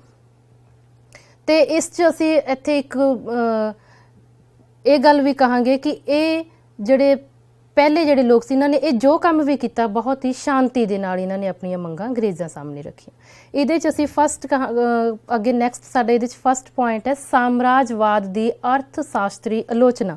ਤੇ ਇਸ 'ਚ ਅਸੀਂ ਇੱਥੇ ਇੱਕ ਇਹ ਗੱਲ ਵੀ ਕਹਾਂਗੇ ਕਿ ਇਹ ਜਿਹੜੇ ਪਹਿਲੇ ਜਿਹੜੇ ਲੋਕ ਸੀ, ਇਹਨਾਂ ਨੇ ਇਹ ਜੋ ਕੰਮ ਵੀ ਕੀਤਾ ਬਹੁਤ ਹੀ ਸ਼ਾਂਤੀ ਦੇ ਨਾਲ ਇਹਨਾਂ ਨੇ ਆਪਣੀਆਂ ਮੰਗਾਂ ਅੰਗਰੇਜ਼ਾਂ ਸਾਹਮਣੇ ਰੱਖੀਆਂ। ਇਹਦੇ 'ਚ ਅਸੀਂ ਅੱਗੇ ਨੈਕਸਟ ਸਾਡਾ ਇਹਦੇ 'ਚ ਫਸਟ ਪੁਆਇੰਟ ਹੈ ਸਾਮਰਾਜਵਾਦ ਦੀ ਅਰਥ ਸ਼ਾਸਤਰੀ ਆਲੋਚਨਾ।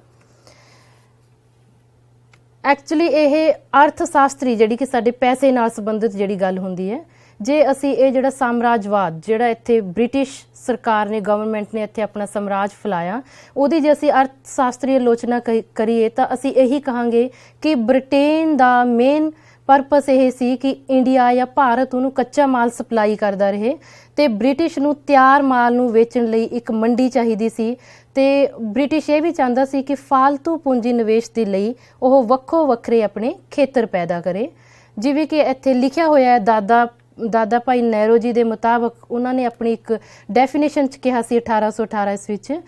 ਐਕਚੁਅਲੀ ਇਹ ਅਰਥ ਸ਼ਾਸਤਰੀ ਜਿਹੜੀ ਕਿ ਸਾਡੇ ਪੈਸੇ ਨਾਲ ਸੰਬੰਧਿਤ ਜਿਹੜੀ ਗੱਲ ਹੁੰਦੀ ਹੈ, ਜੇ ਅਸੀਂ ਇਹ ਜਿਹੜਾ ਸਾਮਰਾਜਵਾਦ ਜਿਹੜਾ ਇੱਥੇ ਬ੍ਰਿਟਿਸ਼ ਸਰਕਾਰ ਨੇ, ਗਵਰਨਮੈਂਟ ਨੇ ਇੱਥੇ ਆਪਣਾ ਸਾਮਰਾਜ ਫੈਲਾਇਆ, ਉਹਦੀ ਜੇ ਅਸੀਂ ਅਰਥ ਸ਼ਾਸਤਰੀ ਆਲੋਚਨਾ ਕਰੀਏ ਤਾਂ ਅਸੀਂ ਇਹੀ ਕਹਾਂਗੇ ਕਿ ਬ੍ਰਿਟੇਨ ਦਾ ਮੇਨ ਪਰਪਸ ਇਹ ਸੀ ਕਿ ਇੰਡੀਆ ਜਾਂ ਭਾਰਤ ਉਹਨੂੰ ਕੱਚਾ ਮਾਲ ਸਪਲਾਈ ਕਰਦਾ ਰਹੇ ਤੇ ਬ੍ਰਿਟਿਸ਼ ਨੂੰ ਤਿਆਰ ਮਾਲ ਨੂੰ ਵੇਚਣ ਲਈ ਇੱਕ ਮੰਡੀ ਚਾਹੀਦੀ ਸੀ। ਤੇ ਬ੍ਰਿਟਿਸ਼ ਇਹ ਵੀ ਚਾਹੁੰਦਾ ਸੀ ਕਿ ਫਾਲਤੂ ਪੂੰਜੀ ਨਿਵੇਸ਼ ਦੇ ਲਈ ਉਹ ਵੱਖੋ ਵੱਖਰੇ ਆਪਣੇ ਖੇਤਰ ਪੈਦਾ ਕਰੇ। ਜਿਵੇਂ ਕਿ ਇੱਥੇ ਲਿਖਿਆ ਹੋਇਆ ਹੈ ਦਾਦਾ ਭਾਈ ਨਹਿਰੂ ਜੀ ਦੇ ਮੁਤਾਬਕ, ਉਹਨਾਂ ਨੇ ਆਪਣੀ ਇੱਕ ਡੈਫੀਨੇਸ਼ਨ 'ਚ ਕਿਹਾ ਸੀ 1818 ਈਸਵੀ ਵਿੱਚ,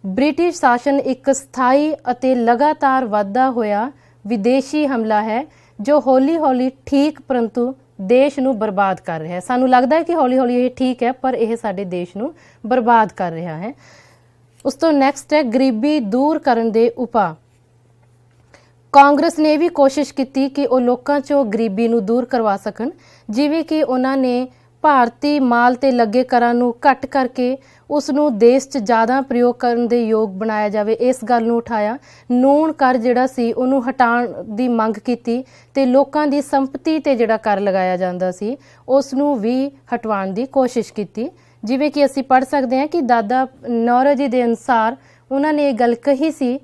ਬ੍ਰਿਟਿਸ਼ ਸ਼ਾਸਨ ਇੱਕ ਸਥਾਈ ਅਤੇ ਲਗਾਤਾਰ ਵੱਧਦਾ ਹੋਇਆ ਵਿਦੇਸ਼ੀ ਹਮਲਾ ਹੈ ਜੋ ਹੌਲੀ ਹੌਲੀ ਠੀਕ ਪਰੰਤੂ ਦੇਸ਼ ਨੂੰ ਬਰਬਾਦ ਕਰ ਰਿਹਾ ਹੈ। ਸਾਨੂੰ ਲੱਗਦਾ ਹੈ ਕਿ ਹੌਲੀ ਹੌਲੀ ਇਹ ਠੀਕ ਹੈ, ਪਰ ਇਹ ਸਾਡੇ ਦੇਸ਼ ਨੂੰ ਬਰਬਾਦ ਕਰ ਰਿਹਾ ਹੈ। ਉਸ ਤੋਂ ਨੈਕਸਟ ਹੈ ਗਰੀਬੀ ਦੂਰ ਕਰਨ ਦੇ ਉਪਾਅ। ਕਾਂਗਰਸ ਨੇ ਵੀ ਕੋਸ਼ਿਸ਼ ਕੀਤੀ ਕਿ ਉਹ ਲੋਕਾਂ 'ਚੋਂ ਗਰੀਬੀ ਨੂੰ ਦੂਰ ਕਰਵਾ ਸਕਣ, ਜਿਵੇਂ ਕਿ ਉਹਨਾਂ ਨੇ ਭਾਰਤੀ ਮਾਲ ਤੇ ਲੱਗੇ ਕਰਾਂ ਨੂੰ ਘੱਟ ਕਰਕੇ ਉਸ ਨੂੰ ਦੇਸ਼ 'ਚ ਜ਼ਿਆਦਾ ਪ੍ਰਯੋਗ ਕਰਨ ਦੇ ਯੋਗ ਬਣਾਇਆ ਜਾਵੇ, ਇਸ ਗੱਲ ਨੂੰ ਉਠਾਇਆ। ਨੂਣ ਕਰ ਜਿਹੜਾ ਸੀ ਉਹਨੂੰ ਹਟਾਉਣ ਦੀ ਮੰਗ ਕੀਤੀ ਤੇ ਲੋਕਾਂ ਦੀ ਸੰਪਤੀ ਤੇ ਜਿਹੜਾ ਕਰ ਲਗਾਇਆ ਜਾਂਦਾ ਸੀ ਉਸ ਨੂੰ ਵੀ ਹਟਵਾਉਣ ਦੀ ਕੋਸ਼ਿਸ਼ ਕੀਤੀ। ਜਿਵੇਂ ਕਿ ਅਸੀਂ ਪੜ੍ਹ ਸਕਦੇ ਹਾਂ ਕਿ ਦਾਦਾ ਨੌਰੋਜੀ ਦੇ ਅਨੁਸਾਰ ਉਹਨਾਂ ਨੇ ਇਹ ਗੱਲ ਕਹੀ ਸੀ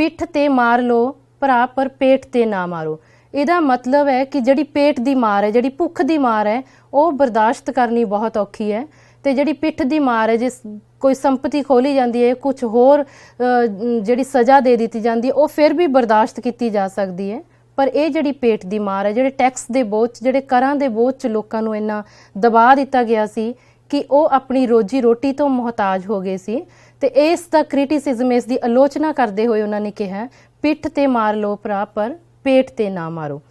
ਪਿੱਠ ਤੇ ਮਾਰ ਲੋ ਭਰਾ ਪਰ ਪੇਟ ਤੇ ਨਾ ਮਾਰੋ। ਇਹਦਾ ਮਤਲਬ ਹੈ ਕਿ ਜਿਹੜੀ ਪੇਟ ਦੀ ਮਾਰ ਹੈ, ਜਿਹੜੀ ਭੁੱਖ ਦੀ ਮਾਰ ਹੈ, ਉਹ ਬਰਦਾਸ਼ਤ ਕਰਨੀ ਬਹੁਤ ਔਖੀ ਹੈ। ਤੇ ਜਿਹੜੀ ਪਿੱਠ ਦੀ ਮਾਰ ਹੈ, ਜਿਸ ਕੋਈ ਸੰਪਤੀ ਖੋਲੀ ਜਾਂਦੀ ਹੈ, ਕੁਝ ਹੋਰ ਜਿਹੜੀ ਸਜ਼ਾ ਦੇ ਦਿੱਤੀ ਜਾਂਦੀ ਹੈ, ਉਹ ਫਿਰ ਵੀ ਬਰਦਾਸ਼ਤ ਕੀਤੀ ਜਾ ਸਕਦੀ ਹੈ। ਪਰ ਇਹ ਜਿਹੜੀ ਪੇਟ ਦੀ ਮਾਰ ਹੈ, ਜਿਹੜੇ ਟੈਕਸ ਦੇ ਬੋਝ, ਜਿਹੜੇ ਕਰਾਂ ਦੇ ਬੋਝ 'ਚ ਲੋਕਾਂ ਨੂੰ ਇੰਨਾ ਦਬਾ ਦਿੱਤਾ ਗਿਆ ਸੀ ਕਿ ਉਹ ਆਪਣੀ ਰੋਜੀ ਰੋਟੀ ਤੋਂ ਮੁਹਤਾਜ ਹੋ ਗਏ ਸੀ। ਤੇ ਇਸ ਦਾ ਕ੍ਰਿਟਿਸਿਜ਼ਮ, ਇਸ ਦੀ ਆਲੋਚਨਾ ਕਰਦੇ ਹੋਏ ਉਹਨਾਂ ਨੇ ਕਿਹਾ, ਪਿੱਠ ਤੇ ਮਾਰ ਲਓ ਭਰਾ ਪਰ ਪੇਟ ਤੇ ਨਾ ਮਾਰੋ।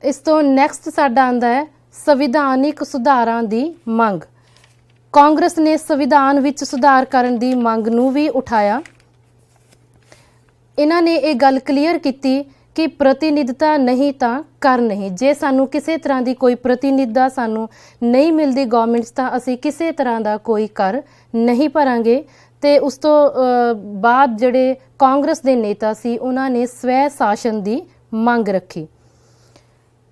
ਇਸ ਤੋਂ ਨੈਕਸਟ ਸਾਡਾ ਆਉਂਦਾ ਹੈ ਸੰਵਿਧਾਨਿਕ ਸੁਧਾਰਾਂ ਦੀ ਮੰਗ। ਕਾਂਗਰਸ ਨੇ ਸੰਵਿਧਾਨ ਵਿੱਚ ਸੁਧਾਰ ਕਰਨ ਦੀ ਮੰਗ ਨੂੰ ਵੀ ਉਠਾਇਆ। ਇਹਨਾਂ ਨੇ ਇਹ ਗੱਲ ਕਲੀਅਰ ਕੀਤੀ ਕਿ ਪ੍ਰਤੀਨਿਧਤਾ ਨਹੀਂ ਤਾਂ ਕਰ ਨਹੀਂ। ਜੇ ਸਾਨੂੰ ਕਿਸੇ ਤਰ੍ਹਾਂ ਦੀ ਕੋਈ ਪ੍ਰਤੀਨਿਧਤਾ ਸਾਨੂੰ ਨਹੀਂ ਮਿਲਦੀ ਗਵਰਨਮੈਂਟ 'ਚ, ਤਾਂ ਅਸੀਂ ਕਿਸੇ ਤਰ੍ਹਾਂ ਦਾ ਕੋਈ ਕਰ ਨਹੀਂ ਭਰਾਂਗੇ। ਤੇ ਉਸ ਤੋਂ ਬਾਅਦ ਜਿਹੜੇ ਕਾਂਗਰਸ ਦੇ ਨੇਤਾ ਸੀ, ਉਹਨਾਂ ਨੇ ਸਵੈ ਸ਼ਾਸਨ ਦੀ ਮੰਗ ਰੱਖੀ।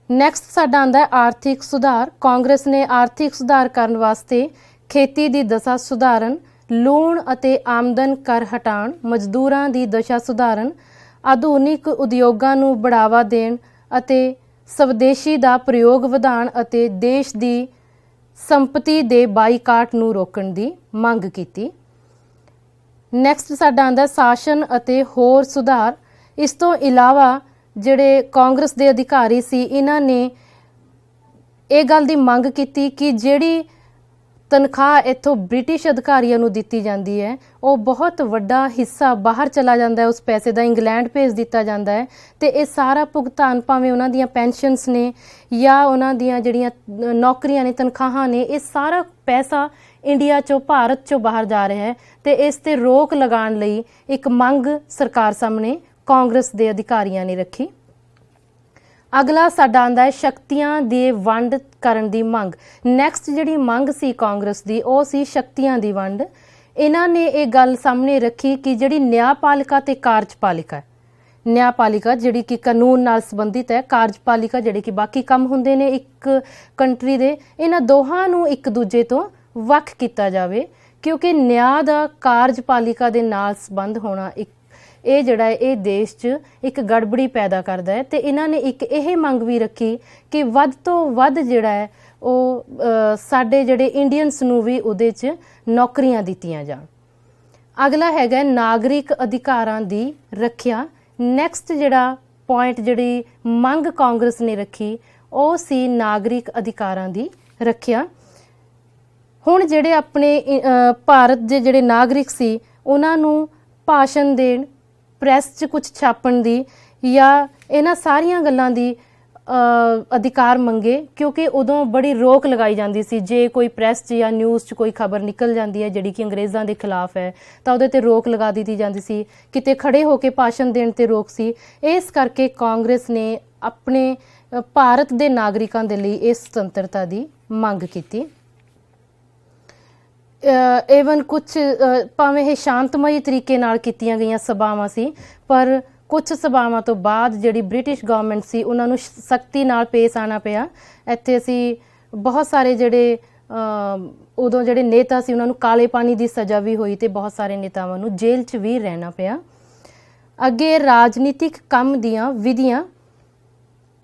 ਨੈਕਸਟ ਸਾਡਾ ਆਉਂਦਾ ਹੈ ਆਰਥਿਕ ਸੁਧਾਰ। ਕਾਂਗਰਸ ਨੇ ਆਰਥਿਕ ਸੁਧਾਰ ਕਰਨ ਵਾਸਤੇ ਖੇਤੀ ਦੀ ਦਸ਼ਾ ਸੁਧਾਰਨ, ਲੂਣ ਅਤੇ ਆਮਦਨ ਕਰ ਹਟਾਉਣ, ਮਜ਼ਦੂਰਾਂ ਦੀ ਦਸ਼ਾ ਸੁਧਾਰਨ, ਆਧੁਨਿਕ ਉਦਯੋਗਾਂ ਨੂੰ ਬੜਾਵਾ ਦੇਣ ਅਤੇ ਸਵਦੇਸ਼ੀ ਦਾ ਪ੍ਰਯੋਗ ਵਧਾਉਣ ਅਤੇ ਦੇਸ਼ ਦੀ ਸੰਪਤੀ ਦੇ ਬਾਈਕਾਟ ਨੂੰ ਰੋਕਣ ਦੀ ਮੰਗ ਕੀਤੀ। ਨੈਕਸਟ ਸਾਡਾ ਆਉਂਦਾ ਸ਼ਾਸਨ ਅਤੇ ਹੋਰ ਸੁਧਾਰ। ਇਸ ਤੋਂ ਇਲਾਵਾ ਜਿਹੜੇ ਕਾਂਗਰਸ ਦੇ ਅਧਿਕਾਰੀ ਸੀ, ਇਹਨਾਂ ਨੇ ਇਹ ਗੱਲ ਦੀ ਮੰਗ ਕੀਤੀ ਕਿ ਜਿਹੜੀ ਤਨਖਾਹ ਇੱਥੋਂ ਬ੍ਰਿਟਿਸ਼ ਅਧਿਕਾਰੀਆਂ ਨੂੰ ਦਿੱਤੀ ਜਾਂਦੀ ਹੈ, ਉਹ ਬਹੁਤ ਵੱਡਾ ਹਿੱਸਾ ਬਾਹਰ ਚਲਾ ਜਾਂਦਾ ਹੈ, ਉਸ ਪੈਸੇ ਦਾ ਇੰਗਲੈਂਡ ਭੇਜ ਦਿੱਤਾ ਜਾਂਦਾ ਹੈ। ਤੇ ਇਹ ਸਾਰਾ ਭੁਗਤਾਨ, ਭਾਵੇਂ ਉਹਨਾਂ ਦੀਆਂ ਪੈਨਸ਼ਨਸ ਨੇ ਜਾਂ ਉਹਨਾਂ ਦੀਆਂ ਜਿਹੜੀਆਂ ਨੌਕਰੀਆਂ ਨੇ, ਤਨਖਾਹਾਂ ਨੇ, ਇਹ ਸਾਰਾ ਪੈਸਾ ਇੰਡੀਆ 'ਚੋਂ, ਭਾਰਤ 'ਚੋਂ ਬਾਹਰ ਜਾ ਰਿਹਾ ਹੈ। ਤੇ ਇਸ ਤੇ ਰੋਕ ਲਗਾਉਣ ਲਈ ਇੱਕ ਮੰਗ ਸਰਕਾਰ ਸਾਹਮਣੇ ਕਾਂਗਰਸ ਦੇ ਅਧਿਕਾਰੀਆਂ ਨੇ ਰੱਖੀ। ਅਗਲਾ ਸਾਡਾ ਆਉਂਦਾ ਹੈ ਸ਼ਕਤੀਆਂ ਦੀ ਵੰਡ ਕਰਨ ਦੀ ਮੰਗ। ਨੈਕਸਟ ਜਿਹੜੀ ਮੰਗ ਸੀ ਕਾਂਗਰਸ ਦੀ, ਉਹ ਸੀ ਸ਼ਕਤੀਆਂ ਦੀ ਵੰਡ। ਇਹਨਾਂ ਨੇ ਇਹ ਗੱਲ ਸਾਹਮਣੇ ਰੱਖੀ ਕਿ ਜਿਹੜੀ ਨਿਆਂਪਾਲਿਕਾ ਤੇ ਕਾਰਜਪਾਲਿਕਾ ਹੈ, ਨਿਆਂਪਾਲਿਕਾ ਜਿਹੜੀ ਕਿ ਕਾਨੂੰਨ ਨਾਲ ਸੰਬੰਧਿਤ ਹੈ, ਕਾਰਜਪਾਲਿਕਾ ਜਿਹੜੇ ਕਿ ਬਾਕੀ ਕੰਮ ਹੁੰਦੇ ਨੇ ਇੱਕ ਕੰਟਰੀ ਦੇ, ਇਹਨਾਂ ਦੋਹਾਂ ਨੂੰ ਇੱਕ ਦੂਜੇ ਤੋਂ ਵੱਖ ਕੀਤਾ ਜਾਵੇ। ਕਿਉਂਕਿ ਨਿਆਂ ਦਾ ਕਾਰਜਪਾਲਿਕਾ ਦੇ ਨਾਲ ਸੰਬੰਧ ਹੋਣਾ ਇਹ ਜਿਹੜਾ ਹੈ ਇਹ ਦੇਸ਼ 'ਚ ਇੱਕ ਗੜਬੜੀ ਪੈਦਾ ਕਰਦਾ ਹੈ। ਤੇ ਇਹਨਾਂ ਨੇ ਇੱਕ ਇਹ ਮੰਗ ਵੀ ਰੱਖੀ ਕਿ ਵੱਧ ਤੋਂ ਵੱਧ ਜਿਹੜਾ ਹੈ ਉਹ ਸਾਡੇ ਜਿਹੜੇ ਇੰਡੀਅਨਸ ਨੂੰ ਵੀ ਉਹਦੇ 'ਚ ਨੌਕਰੀਆਂ ਦਿੱਤੀਆਂ ਜਾਣ। ਅਗਲਾ ਹੈਗਾ ਨਾਗਰਿਕ ਅਧਿਕਾਰਾਂ ਦੀ ਰੱਖਿਆ। ਨੈਕਸਟ ਜਿਹੜਾ ਪੁਆਇੰਟ, ਜਿਹੜੀ ਮੰਗ ਕਾਂਗਰਸ ਨੇ ਰੱਖੀ, ਉਹ ਸੀ ਨਾਗਰਿਕ ਅਧਿਕਾਰਾਂ ਦੀ ਰੱਖਿਆ। ਹੁਣ ਜਿਹੜੇ ਆਪਣੇ ਭਾਰਤ ਦੇ ਜਿਹੜੇ ਨਾਗਰਿਕ ਸੀ, ਉਹਨਾਂ ਨੂੰ ਭਾਸ਼ਣ ਦੇਣ, ਪ੍ਰੈਸ 'ਚ ਕੁਝ ਛਾਪਣ ਦੀ ਜਾਂ ਇਹਨਾਂ ਸਾਰੀਆਂ ਗੱਲਾਂ ਦੀ ਅਧਿਕਾਰ ਮੰਗੇ। ਕਿਉਂਕਿ ਉਦੋਂ ਬੜੀ ਰੋਕ ਲਗਾਈ ਜਾਂਦੀ ਸੀ, ਜੇ ਕੋਈ ਪ੍ਰੈਸ 'ਚ ਜਾਂ ਨਿਊਜ਼ 'ਚ ਕੋਈ ਖਬਰ ਨਿਕਲ ਜਾਂਦੀ ਹੈ ਜਿਹੜੀ ਕਿ ਅੰਗਰੇਜ਼ਾਂ ਦੇ ਖਿਲਾਫ ਹੈ, ਤਾਂ ਉਹਦੇ ਤੇ ਰੋਕ ਲਗਾ ਦਿੱਤੀ ਜਾਂਦੀ ਸੀ। ਕਿਤੇ ਖੜੇ ਹੋ ਕੇ ਭਾਸ਼ਣ ਦੇਣ ਤੇ ਰੋਕ ਸੀ। ਇਸ ਕਰਕੇ ਕਾਂਗਰਸ ਨੇ ਆਪਣੇ ਭਾਰਤ ਦੇ ਨਾਗਰਿਕਾਂ ਦੇ ਲਈ ਇਸ ਸੁਤੰਤਰਤਾ ਦੀ ਮੰਗ ਕੀਤੀ। ਈਵਨ ਕੁਝ ਭਾਵੇਂ ਇਹ ਸ਼ਾਂਤਮਈ ਤਰੀਕੇ ਨਾਲ ਕੀਤੀਆਂ ਗਈਆਂ ਸਭਾਵਾਂ ਸੀ, ਪਰ ਕੁਝ ਸਭਾਵਾਂ ਤੋਂ ਬਾਅਦ ਜਿਹੜੀ ਬ੍ਰਿਟਿਸ਼ ਗਵਰਨਮੈਂਟ ਸੀ, ਉਹਨਾਂ ਨੂੰ ਸਖਤੀ ਨਾਲ ਪੇਸ਼ ਆਉਣਾ ਪਿਆ। ਇੱਥੇ ਅਸੀਂ ਬਹੁਤ ਸਾਰੇ ਜਿਹੜੇ ਉਦੋਂ ਜਿਹੜੇ ਨੇਤਾ ਸੀ, ਉਹਨਾਂ ਨੂੰ ਕਾਲੇ ਪਾਣੀ ਦੀ ਸਜ਼ਾ ਵੀ ਹੋਈ ਤੇ ਬਹੁਤ ਸਾਰੇ ਨੇਤਾਵਾਂ ਨੂੰ ਜੇਲ੍ਹ 'ਚ ਵੀ ਰਹਿਣਾ ਪਿਆ। ਅੱਗੇ ਰਾਜਨੀਤਿਕ ਕੰਮ ਦੀਆਂ ਵਿਧੀਆਂ।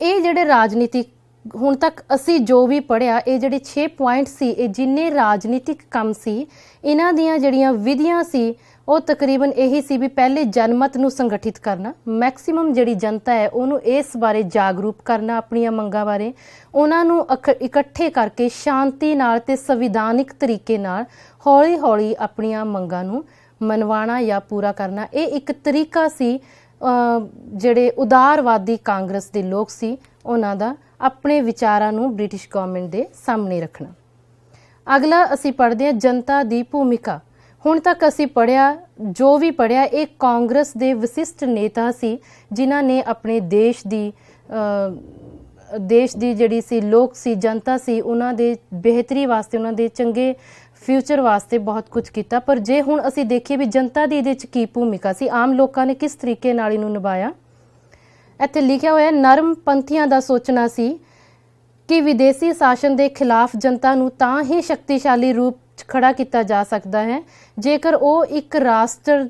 ਇਹ ਜਿਹੜੇ ਰਾਜਨੀਤਿਕ ਹੁਣ ਤੱਕ ਅਸੀਂ ਜੋ ਵੀ ਪੜ੍ਹਿਆ, ਇਹ ਜਿਹੜੇ 6 ਪੁਆਇੰਟ ਸੀ, ਇਹ ਜਿੰਨੇ ਰਾਜਨੀਤਿਕ ਕੰਮ ਸੀ, ਇਹਨਾਂ ਦੀਆਂ ਜਿਹੜੀਆਂ ਵਿਧੀਆਂ ਸੀ ਉਹ ਤਕਰੀਬਨ ਇਹੀ ਸੀ ਵੀ ਪਹਿਲੇ ਜਨਮਤ ਨੂੰ ਸੰਗਠਿਤ ਕਰਨਾ, ਮੈਕਸਿਮਮ ਜਿਹੜੀ ਜਨਤਾ ਹੈ ਉਹਨੂੰ ਇਸ ਬਾਰੇ ਜਾਗਰੂਕ ਕਰਨਾ, ਆਪਣੀਆਂ ਮੰਗਾਂ ਬਾਰੇ ਉਹਨਾਂ ਨੂੰ ਇਕੱਠੇ ਕਰਕੇ ਸ਼ਾਂਤੀ ਨਾਲ ਤੇ ਸੰਵਿਧਾਨਿਕ ਤਰੀਕੇ ਨਾਲ ਹੌਲੀ ਹੌਲੀ ਆਪਣੀਆਂ ਮੰਗਾਂ ਨੂੰ ਮਨਵਾਉਣਾ ਜਾਂ ਪੂਰਾ ਕਰਨਾ। ਇਹ ਇੱਕ ਤਰੀਕਾ ਸੀ ਜਿਹੜੇ ਉਦਾਰਵਾਦੀ ਕਾਂਗਰਸ ਦੇ ਲੋਕ ਸੀ ਉਹਨਾਂ ਦਾ, ਆਪਣੇ ਵਿਚਾਰਾਂ ਨੂੰ ਬ੍ਰਿਟਿਸ਼ ਗਵਰਨਮੈਂਟ ਦੇ ਸਾਹਮਣੇ ਰੱਖਣਾ। ਅਗਲਾ ਅਸੀਂ ਪੜ੍ਹਦੇ ਹਾਂ ਜਨਤਾ ਦੀ ਭੂਮਿਕਾ। ਹੁਣ ਤੱਕ ਅਸੀਂ ਪੜ੍ਹਿਆ, ਜੋ ਵੀ ਪੜ੍ਹਿਆ, ਇਹ ਕਾਂਗਰਸ ਦੇ ਵਿਸ਼ਿਸ਼ਟ ਨੇਤਾ ਸੀ ਜਿਨ੍ਹਾਂ ਨੇ ਆਪਣੇ ਦੇਸ਼ ਦੀ ਜਿਹੜੀ ਸੀ ਲੋਕ ਸੀ, ਜਨਤਾ ਸੀ, ਉਹਨਾਂ ਦੇ ਬਿਹਤਰੀ ਵਾਸਤੇ, ਉਹਨਾਂ ਦੇ ਚੰਗੇ ਫਿਊਚਰ ਵਾਸਤੇ ਬਹੁਤ ਕੁਝ ਕੀਤਾ। ਪਰ ਜੇ ਹੁਣ ਅਸੀਂ ਦੇਖੀਏ ਵੀ ਜਨਤਾ ਦੀ ਇਹਦੇ 'ਚ ਕੀ ਭੂਮਿਕਾ ਸੀ, ਆਮ ਲੋਕਾਂ ਨੇ ਕਿਸ ਤਰੀਕੇ ਨਾਲ ਇਹਨੂੰ ਨਿਭਾਇਆ, ਇੱਥੇ ਲਿਖਿਆ ਹੋਇਆ ਨਰਮ ਪੰਥੀਆਂ ਦਾ ਸੋਚਣਾ ਸੀ ਕਿ ਵਿਦੇਸ਼ੀ ਸ਼ਾਸਨ ਦੇ ਖਿਲਾਫ ਜਨਤਾ ਨੂੰ ਤਾਂ ਹੀ ਸ਼ਕਤੀਸ਼ਾਲੀ ਰੂਪ 'ਚ ਖੜਾ ਕੀਤਾ ਜਾ ਸਕਦਾ ਹੈ ਜੇਕਰ ਉਹ ਇੱਕ ਰਾਸ਼ਟਰ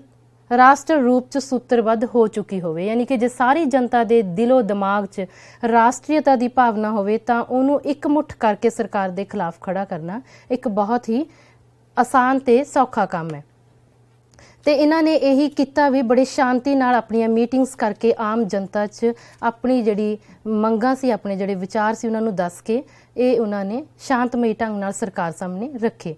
ਰਾਸ਼ਟਰ ਰੂਪ ਚ ਸੂਤਰਬੱਧ ਹੋ ਚੁੱਕੀ ਹੋਵੇ, ਯਾਨੀ ਕਿ ਜੇ ਸਾਰੀ ਜਨਤਾ ਦੇ ਦਿਲੋਂ ਦਿਮਾਗ 'ਚ ਰਾਸ਼ਟਰੀਅਤਾ ਦੀ ਭਾਵਨਾ ਹੋਵੇ ਤਾਂ ਉਹਨੂੰ ਇਕਮੁੱਠ ਕਰਕੇ ਸਰਕਾਰ ਦੇ ਖਿਲਾਫ ਖੜਾ ਕਰਨਾ ਇੱਕ ਬਹੁਤ ਹੀ ਆਸਾਨ ਤੇ ਸੌਖਾ ਕੰਮ ਹੈ। ਤੇ ਇਹਨਾਂ ਨੇ ਇਹੀ ਕੀਤਾ ਵੀ ਬੜੇ ਸ਼ਾਂਤੀ ਨਾਲ ਆਪਣੀਆਂ ਮੀਟਿੰਗਸ ਕਰਕੇ ਆਮ ਜਨਤਾ 'ਚ ਆਪਣੀ ਜਿਹੜੀ ਮੰਗਾਂ ਸੀ, ਆਪਣੇ ਜਿਹੜੇ ਵਿਚਾਰ ਸੀ ਉਹਨਾਂ ਨੂੰ ਦੱਸ ਕੇ ਇਹ ਉਹਨਾਂ ਨੇ ਸ਼ਾਂਤਮਈ ਢੰਗ ਨਾਲ ਸਰਕਾਰ ਸਾਹਮਣੇ ਰੱਖੇ।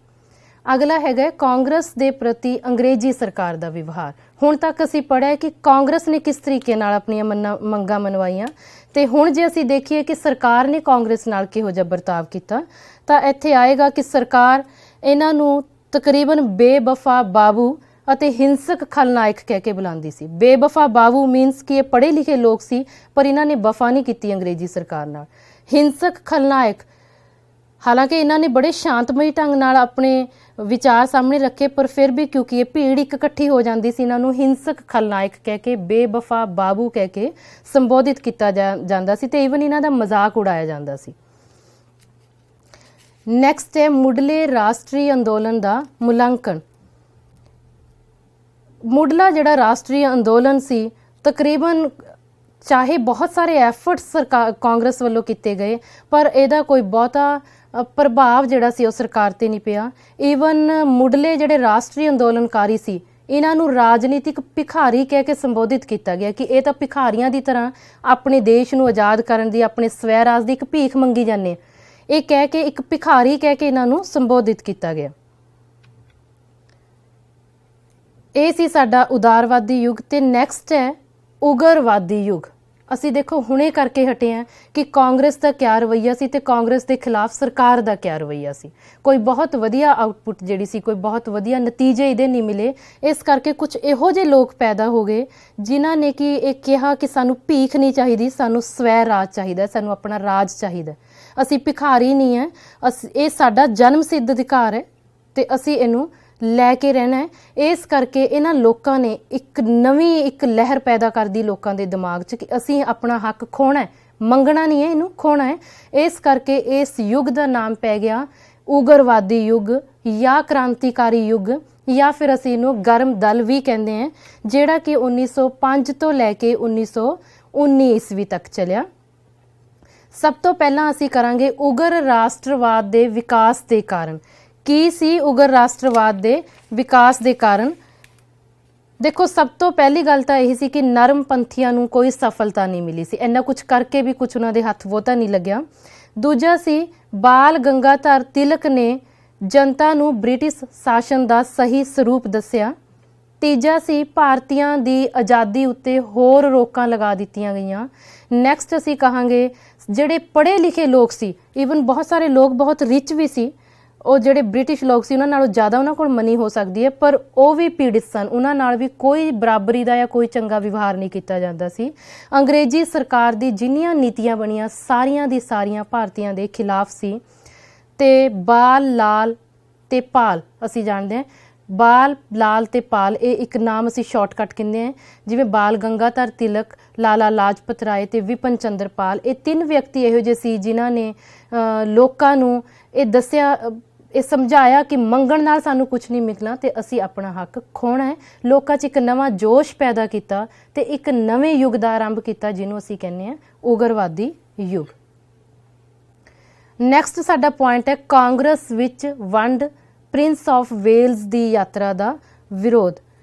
ਅਗਲਾ ਹੈਗਾ ਕਾਂਗਰਸ ਦੇ ਪ੍ਰਤੀ ਅੰਗਰੇਜ਼ੀ ਸਰਕਾਰ ਦਾ ਵਿਵਹਾਰ। ਹੁਣ ਤੱਕ ਅਸੀਂ ਪੜ੍ਹਿਆ ਕਿ ਕਾਂਗਰਸ ਨੇ ਕਿਸ ਤਰੀਕੇ ਨਾਲ ਆਪਣੀਆਂ ਮੰਗਾਂ ਮਨਵਾਈਆਂ, ਤੇ ਹੁਣ ਜੇ ਅਸੀਂ ਦੇਖੀਏ ਕਿ ਸਰਕਾਰ ਨੇ ਕਾਂਗਰਸ ਨਾਲ ਕਿਹੋ ਜਿਹਾ ਵਰਤਾਵ ਕੀਤਾ ਤਾਂ ਇੱਥੇ ਆਏਗਾ ਕਿ ਸਰਕਾਰ ਇਹਨਾਂ ਨੂੰ ਤਕਰੀਬਨ ਬੇਵਫਾ ਬਾਬੂ ਅਤੇ ਹਿੰਸਕ ਖਲਨਾਇਕ ਕਹਿ ਕੇ ਬੁਲਾਉਂਦੀ ਸੀ। ਬੇਵਫਾ ਬਾਬੂ ਮੀਨਸ ਕਿ ਇਹ ਪੜ੍ਹੇ ਲਿਖੇ ਲੋਕ ਸੀ ਪਰ ਇਹਨਾਂ ਨੇ ਵਫਾ ਨਹੀਂ ਕੀਤੀ ਅੰਗਰੇਜ਼ੀ ਸਰਕਾਰ ਨਾਲ। ਹਿੰਸਕ ਖਲਨਾਇਕ, ਹਾਲਾਂਕਿ ਇਹਨਾਂ ਨੇ ਬੜੇ ਸ਼ਾਂਤਮਈ ਢੰਗ ਨਾਲ ਆਪਣੇ ਵਿਚਾਰ ਸਾਹਮਣੇ ਰੱਖੇ ਪਰ ਫਿਰ ਵੀ ਕਿਉਂਕਿ ਇਹ ਭੀੜ ਇੱਕ ਇਕੱਠੀ ਹੋ ਜਾਂਦੀ ਸੀ, ਇਹਨਾਂ ਨੂੰ ਹਿੰਸਕ ਖਲਨਾਇਕ ਕਹਿ ਕੇ ਬੇਵਫਾ ਬਾਬੂ ਕਹਿ ਕੇ ਸੰਬੋਧਿਤ ਕੀਤਾ ਜਾਂਦਾ ਸੀ ਤੇ ਈਵਨ ਇਹਨਾਂ ਦਾ ਮਜ਼ਾਕ ਉਡਾਇਆ ਜਾਂਦਾ ਸੀ। ਨੈਕਸਟ ਹੈ ਮੁੱਢਲੇ ਰਾਸ਼ਟਰੀ ਅੰਦੋਲਨ ਦਾ ਮੁਲਾਂਕਣ। ਮੁੱਢਲਾ ਜਿਹੜਾ ਰਾਸ਼ਟਰੀ ਅੰਦੋਲਨ ਸੀ ਤਕਰੀਬਨ ਚਾਹੇ ਬਹੁਤ ਸਾਰੇ ਐਫਰਟਸ ਕਾਂਗਰਸ ਵੱਲੋਂ ਕੀਤੇ ਗਏ ਪਰ ਇਹਦਾ ਕੋਈ ਬਹੁਤਾ ਪ੍ਰਭਾਵ ਜਿਹੜਾ ਸੀ ਉਹ ਸਰਕਾਰ ਤੇ ਨਹੀਂ ਪਿਆ। ਈਵਨ ਮੁੱਢਲੇ ਜਿਹੜੇ ਰਾਸ਼ਟਰੀ ਅੰਦੋਲਨਕਾਰੀ ਸੀ ਇਹਨਾਂ ਨੂੰ ਰਾਜਨੀਤਿਕ ਭਿਖਾਰੀ ਕਹਿ ਕੇ ਸੰਬੋਧਿਤ ਕੀਤਾ ਗਿਆ ਕਿ ਇਹ ਤਾਂ ਭਿਖਾਰੀਆਂ ਦੀ ਤਰ੍ਹਾਂ ਆਪਣੇ ਦੇਸ਼ ਨੂੰ ਆਜ਼ਾਦ ਕਰਨ ਦੀ, ਆਪਣੇ ਸਵੈ ਰਾਜ ਦੀ ਇੱਕ ਭੀਖ ਮੰਗੀ ਜਾਂਦੇ, ਇਹ ਕਹਿ ਕੇ ਇੱਕ ਭਿਖਾਰੀ ਕਹਿ ਕੇ ਇਹਨਾਂ ਨੂੰ ਸੰਬੋਧਿਤ ਕੀਤਾ ਗਿਆ। ਇਹ ਸੀ ਸਾਡਾ ਉਦਾਰਵਾਦੀ ਯੁੱਗ। ਤੇ ਨੈਕਸਟ ਹੈ ਉਗਰਵਾਦੀ ਯੁੱਗ। ਅਸੀਂ ਦੇਖੋ ਹੁਣੇ ਕਰਕੇ ਹਟੇ ਹਾਂ ਕਿ ਕਾਂਗਰਸ ਦਾ ਕਿਆ ਰਵੱਈਆ ਸੀ ਤੇ ਕਾਂਗਰਸ ਦੇ ਖਿਲਾਫ ਸਰਕਾਰ ਦਾ ਕਿਆ ਰਵੱਈਆ ਸੀ। ਕੋਈ ਬਹੁਤ ਵਧੀਆ ਆਊਟਪੁੱਟ ਜਿਹੜੀ ਸੀ, ਕੋਈ ਬਹੁਤ ਵਧੀਆ ਨਤੀਜੇ ਇਹਦੇ ਨਹੀਂ ਮਿਲੇ। ਇਸ ਕਰਕੇ ਕੁਝ ਇਹੋ ਜਿਹੇ ਲੋਕ ਪੈਦਾ ਹੋ ਗਏ ਜਿਨ੍ਹਾਂ ਨੇ ਕਿ ਇਹ ਕਿਹਾ ਕਿ ਸਾਨੂੰ ਭੀਖ ਨਹੀਂ ਚਾਹੀਦੀ, ਸਾਨੂੰ ਸਵੈ ਰਾਜ ਚਾਹੀਦਾ, ਸਾਨੂੰ ਆਪਣਾ ਰਾਜ ਚਾਹੀਦਾ, ਅਸੀਂ ਭਿਖਾਰੀ ਨਹੀਂ ਹੈ, ਇਹ ਸਾਡਾ ਜਨਮ ਸਿੱਧ ਅਧਿਕਾਰ ਹੈ ਤੇ ਅਸੀਂ ਇਹਨੂੰ ਲੈ ਕੇ ਰਹਿਣਾ ਹੈ। ਇਸ ਕਰਕੇ ਇਹਨਾਂ ਲੋਕਾਂ ਨੇ ਇੱਕ ਲਹਿਰ ਪੈਦਾ ਕਰਦੀ ਲੋਕਾਂ ਦੇ ਦਿਮਾਗ 'ਚ ਕਿ ਅਸੀਂ ਆਪਣਾ ਹੱਕ ਖੋਣਾ ਹੈ, ਮੰਗਣਾ ਨਹੀਂ ਹੈ, ਇਹਨੂੰ ਖੋਣਾ ਹੈ। ਇਸ ਕਰਕੇ ਇਸ ਯੁੱਗ ਦਾ ਨਾਮ ਪੈ ਗਿਆ ਉਗਰਵਾਦੀ ਯੁੱਗ ਜਾਂ ਕ੍ਰਾਂਤੀਕਾਰੀ ਯੁੱਗ, ਜਾਂ ਫਿਰ ਅਸੀਂ ਇਹਨੂੰ ਗਰਮ ਦਲ ਵੀ ਕਹਿੰਦੇ ਹਾਂ, ਜਿਹੜਾ ਕਿ 1905 ਤੋਂ ਲੈ ਕੇ 1919 ਈਸਵੀ ਤੱਕ ਚੱਲਿਆ। ਸਭ ਤੋਂ ਪਹਿਲਾਂ ਅਸੀਂ ਕਰਾਂਗੇ ਉਗਰ ਰਾਸ਼ਟਰਵਾਦ ਦੇ ਵਿਕਾਸ ਦੇ ਕਾਰਨ। ਕੀ ਸੀ ਉਗਰ ਰਾਸ਼ਟਰਵਾਦ ਦੇ ਵਿਕਾਸ ਦੇ ਕਾਰਨ? ਦੇਖੋ ਸਭ ਤੋਂ ਪਹਿਲੀ ਗੱਲ ਤਾਂ ਇਹ ਸੀ ਕਿ ਨਰਮ ਪੰਥੀਆਂ ਨੂੰ ਕੋਈ ਸਫਲਤਾ ਨਹੀਂ ਮਿਲੀ ਸੀ, ਇੰਨਾ ਕੁਝ ਕਰਕੇ ਵੀ ਕੁਝ ਉਹਨਾਂ ਦੇ ਹੱਥ ਵੋਤਾ ਨਹੀਂ ਲੱਗਿਆ। ਦੂਜਾ ਸੀ ਬਾਲ ਗੰਗਾਧਰ ਤਿਲਕ ਨੇ ਜਨਤਾ ਨੂੰ ਬ੍ਰਿਟਿਸ਼ ਸ਼ਾਸਨ ਦਾ ਸਹੀ ਸਰੂਪ ਦੱਸਿਆ। ਤੀਜਾ ਸੀ ਭਾਰਤੀਆਂ ਦੀ ਆਜ਼ਾਦੀ ਉੱਤੇ ਹੋਰ ਰੋਕਾਂ ਲਗਾ ਦਿੱਤੀਆਂ ਗਈਆਂ। ਨੈਕਸਟ ਅਸੀਂ ਕਹਾਂਗੇ ਜਿਹੜੇ ਪੜ੍ਹੇ ਲਿਖੇ ਲੋਕ ਸੀ, ਈਵਨ ਬਹੁਤ ਸਾਰੇ ਲੋਕ ਬਹੁਤ ਰਿਚ ਵੀ ਸੀ, ਉਹ ਜਿਹੜੇ ਬ੍ਰਿਟਿਸ਼ ਲੋਕ ਸੀ ਉਹਨਾਂ ਨਾਲੋਂ ਜ਼ਿਆਦਾ ਉਹਨਾਂ ਕੋਲ ਮਨੀ ਹੋ ਸਕਦੀ ਹੈ ਪਰ ਉਹ ਵੀ ਪੀੜਿਤ ਸਨ, ਉਹਨਾਂ ਨਾਲ ਵੀ ਕੋਈ ਬਰਾਬਰੀ ਦਾ ਜਾਂ ਕੋਈ ਚੰਗਾ ਵਿਵਹਾਰ ਨਹੀਂ ਕੀਤਾ ਜਾਂਦਾ ਸੀ। ਅੰਗਰੇਜ਼ੀ ਸਰਕਾਰ ਦੀ ਜਿੰਨੀਆਂ ਨੀਤੀਆਂ ਬਣੀਆਂ ਸਾਰੀਆਂ ਦੀ ਸਾਰੀਆਂ ਭਾਰਤੀਆਂ ਦੇ ਖਿਲਾਫ ਸੀ। ਤੇ ਬਾਲ ਲਾਲ ਤੇ ਪਾਲ, ਅਸੀਂ ਜਾਣਦੇ ਹਾਂ ਬਾਲ ਲਾਲ ਤੇ ਪਾਲ, ਇਹ ਇੱਕ ਨਾਮ ਅਸੀਂ ਸ਼ਾਰਟਕਟ ਕਹਿੰਦੇ ਹਾਂ। ਜਿਵੇਂ ਬਾਲ ਗੰਗਾਧਰ ਤਿਲਕ, ਲਾਲਾ ਲਾਜਪਤ ਰਾਏ ਤੇ ਵਿਪਨ ਚੰਦਰ ਪਾਲ, ਇਹ ਤਿੰਨ ਵਿਅਕਤੀ ਇਹੋ ਜਿਹੇ ਸੀ ਜਿਨ੍ਹਾਂ ਨੇ ਲੋਕਾਂ ਨੂੰ ਇਹ ਦੱਸਿਆ, ਇਹ ਸਮਝਾਇਆ ਕਿ ਮੰਗਣ ਨਾਲ ਸਾਨੂੰ ਕੁਝ ਨਹੀਂ ਮਿਲਣਾ ਤੇ ਅਸੀਂ ਆਪਣਾ ਹੱਕ ਖੋਣਾ ਹੈ। ਲੋਕਾਂ 'ਚ ਇੱਕ ਨਵਾਂ ਜੋਸ਼ ਪੈਦਾ ਕੀਤਾ ਤੇ ਇੱਕ ਨਵੇਂ ਯੁੱਗ ਦਾ ਆਰੰਭ ਕੀਤਾ ਜਿਹਨੂੰ ਅਸੀਂ ਕਹਿੰਦੇ ਹਾਂ ਉਗਰਵਾਦੀ ਯੁੱਗ। ਨੈਕਸਟ ਸਾਡਾ ਪੁਆਇੰਟ ਹੈ ਕਾਂਗਰਸ ਵਿੱਚ ਵੰਡ, ਪ੍ਰਿੰਸ ਆਫ ਵੇਲਜ਼ ਦੀ ਯਾਤਰਾ ਦਾ ਵਿਰੋਧ।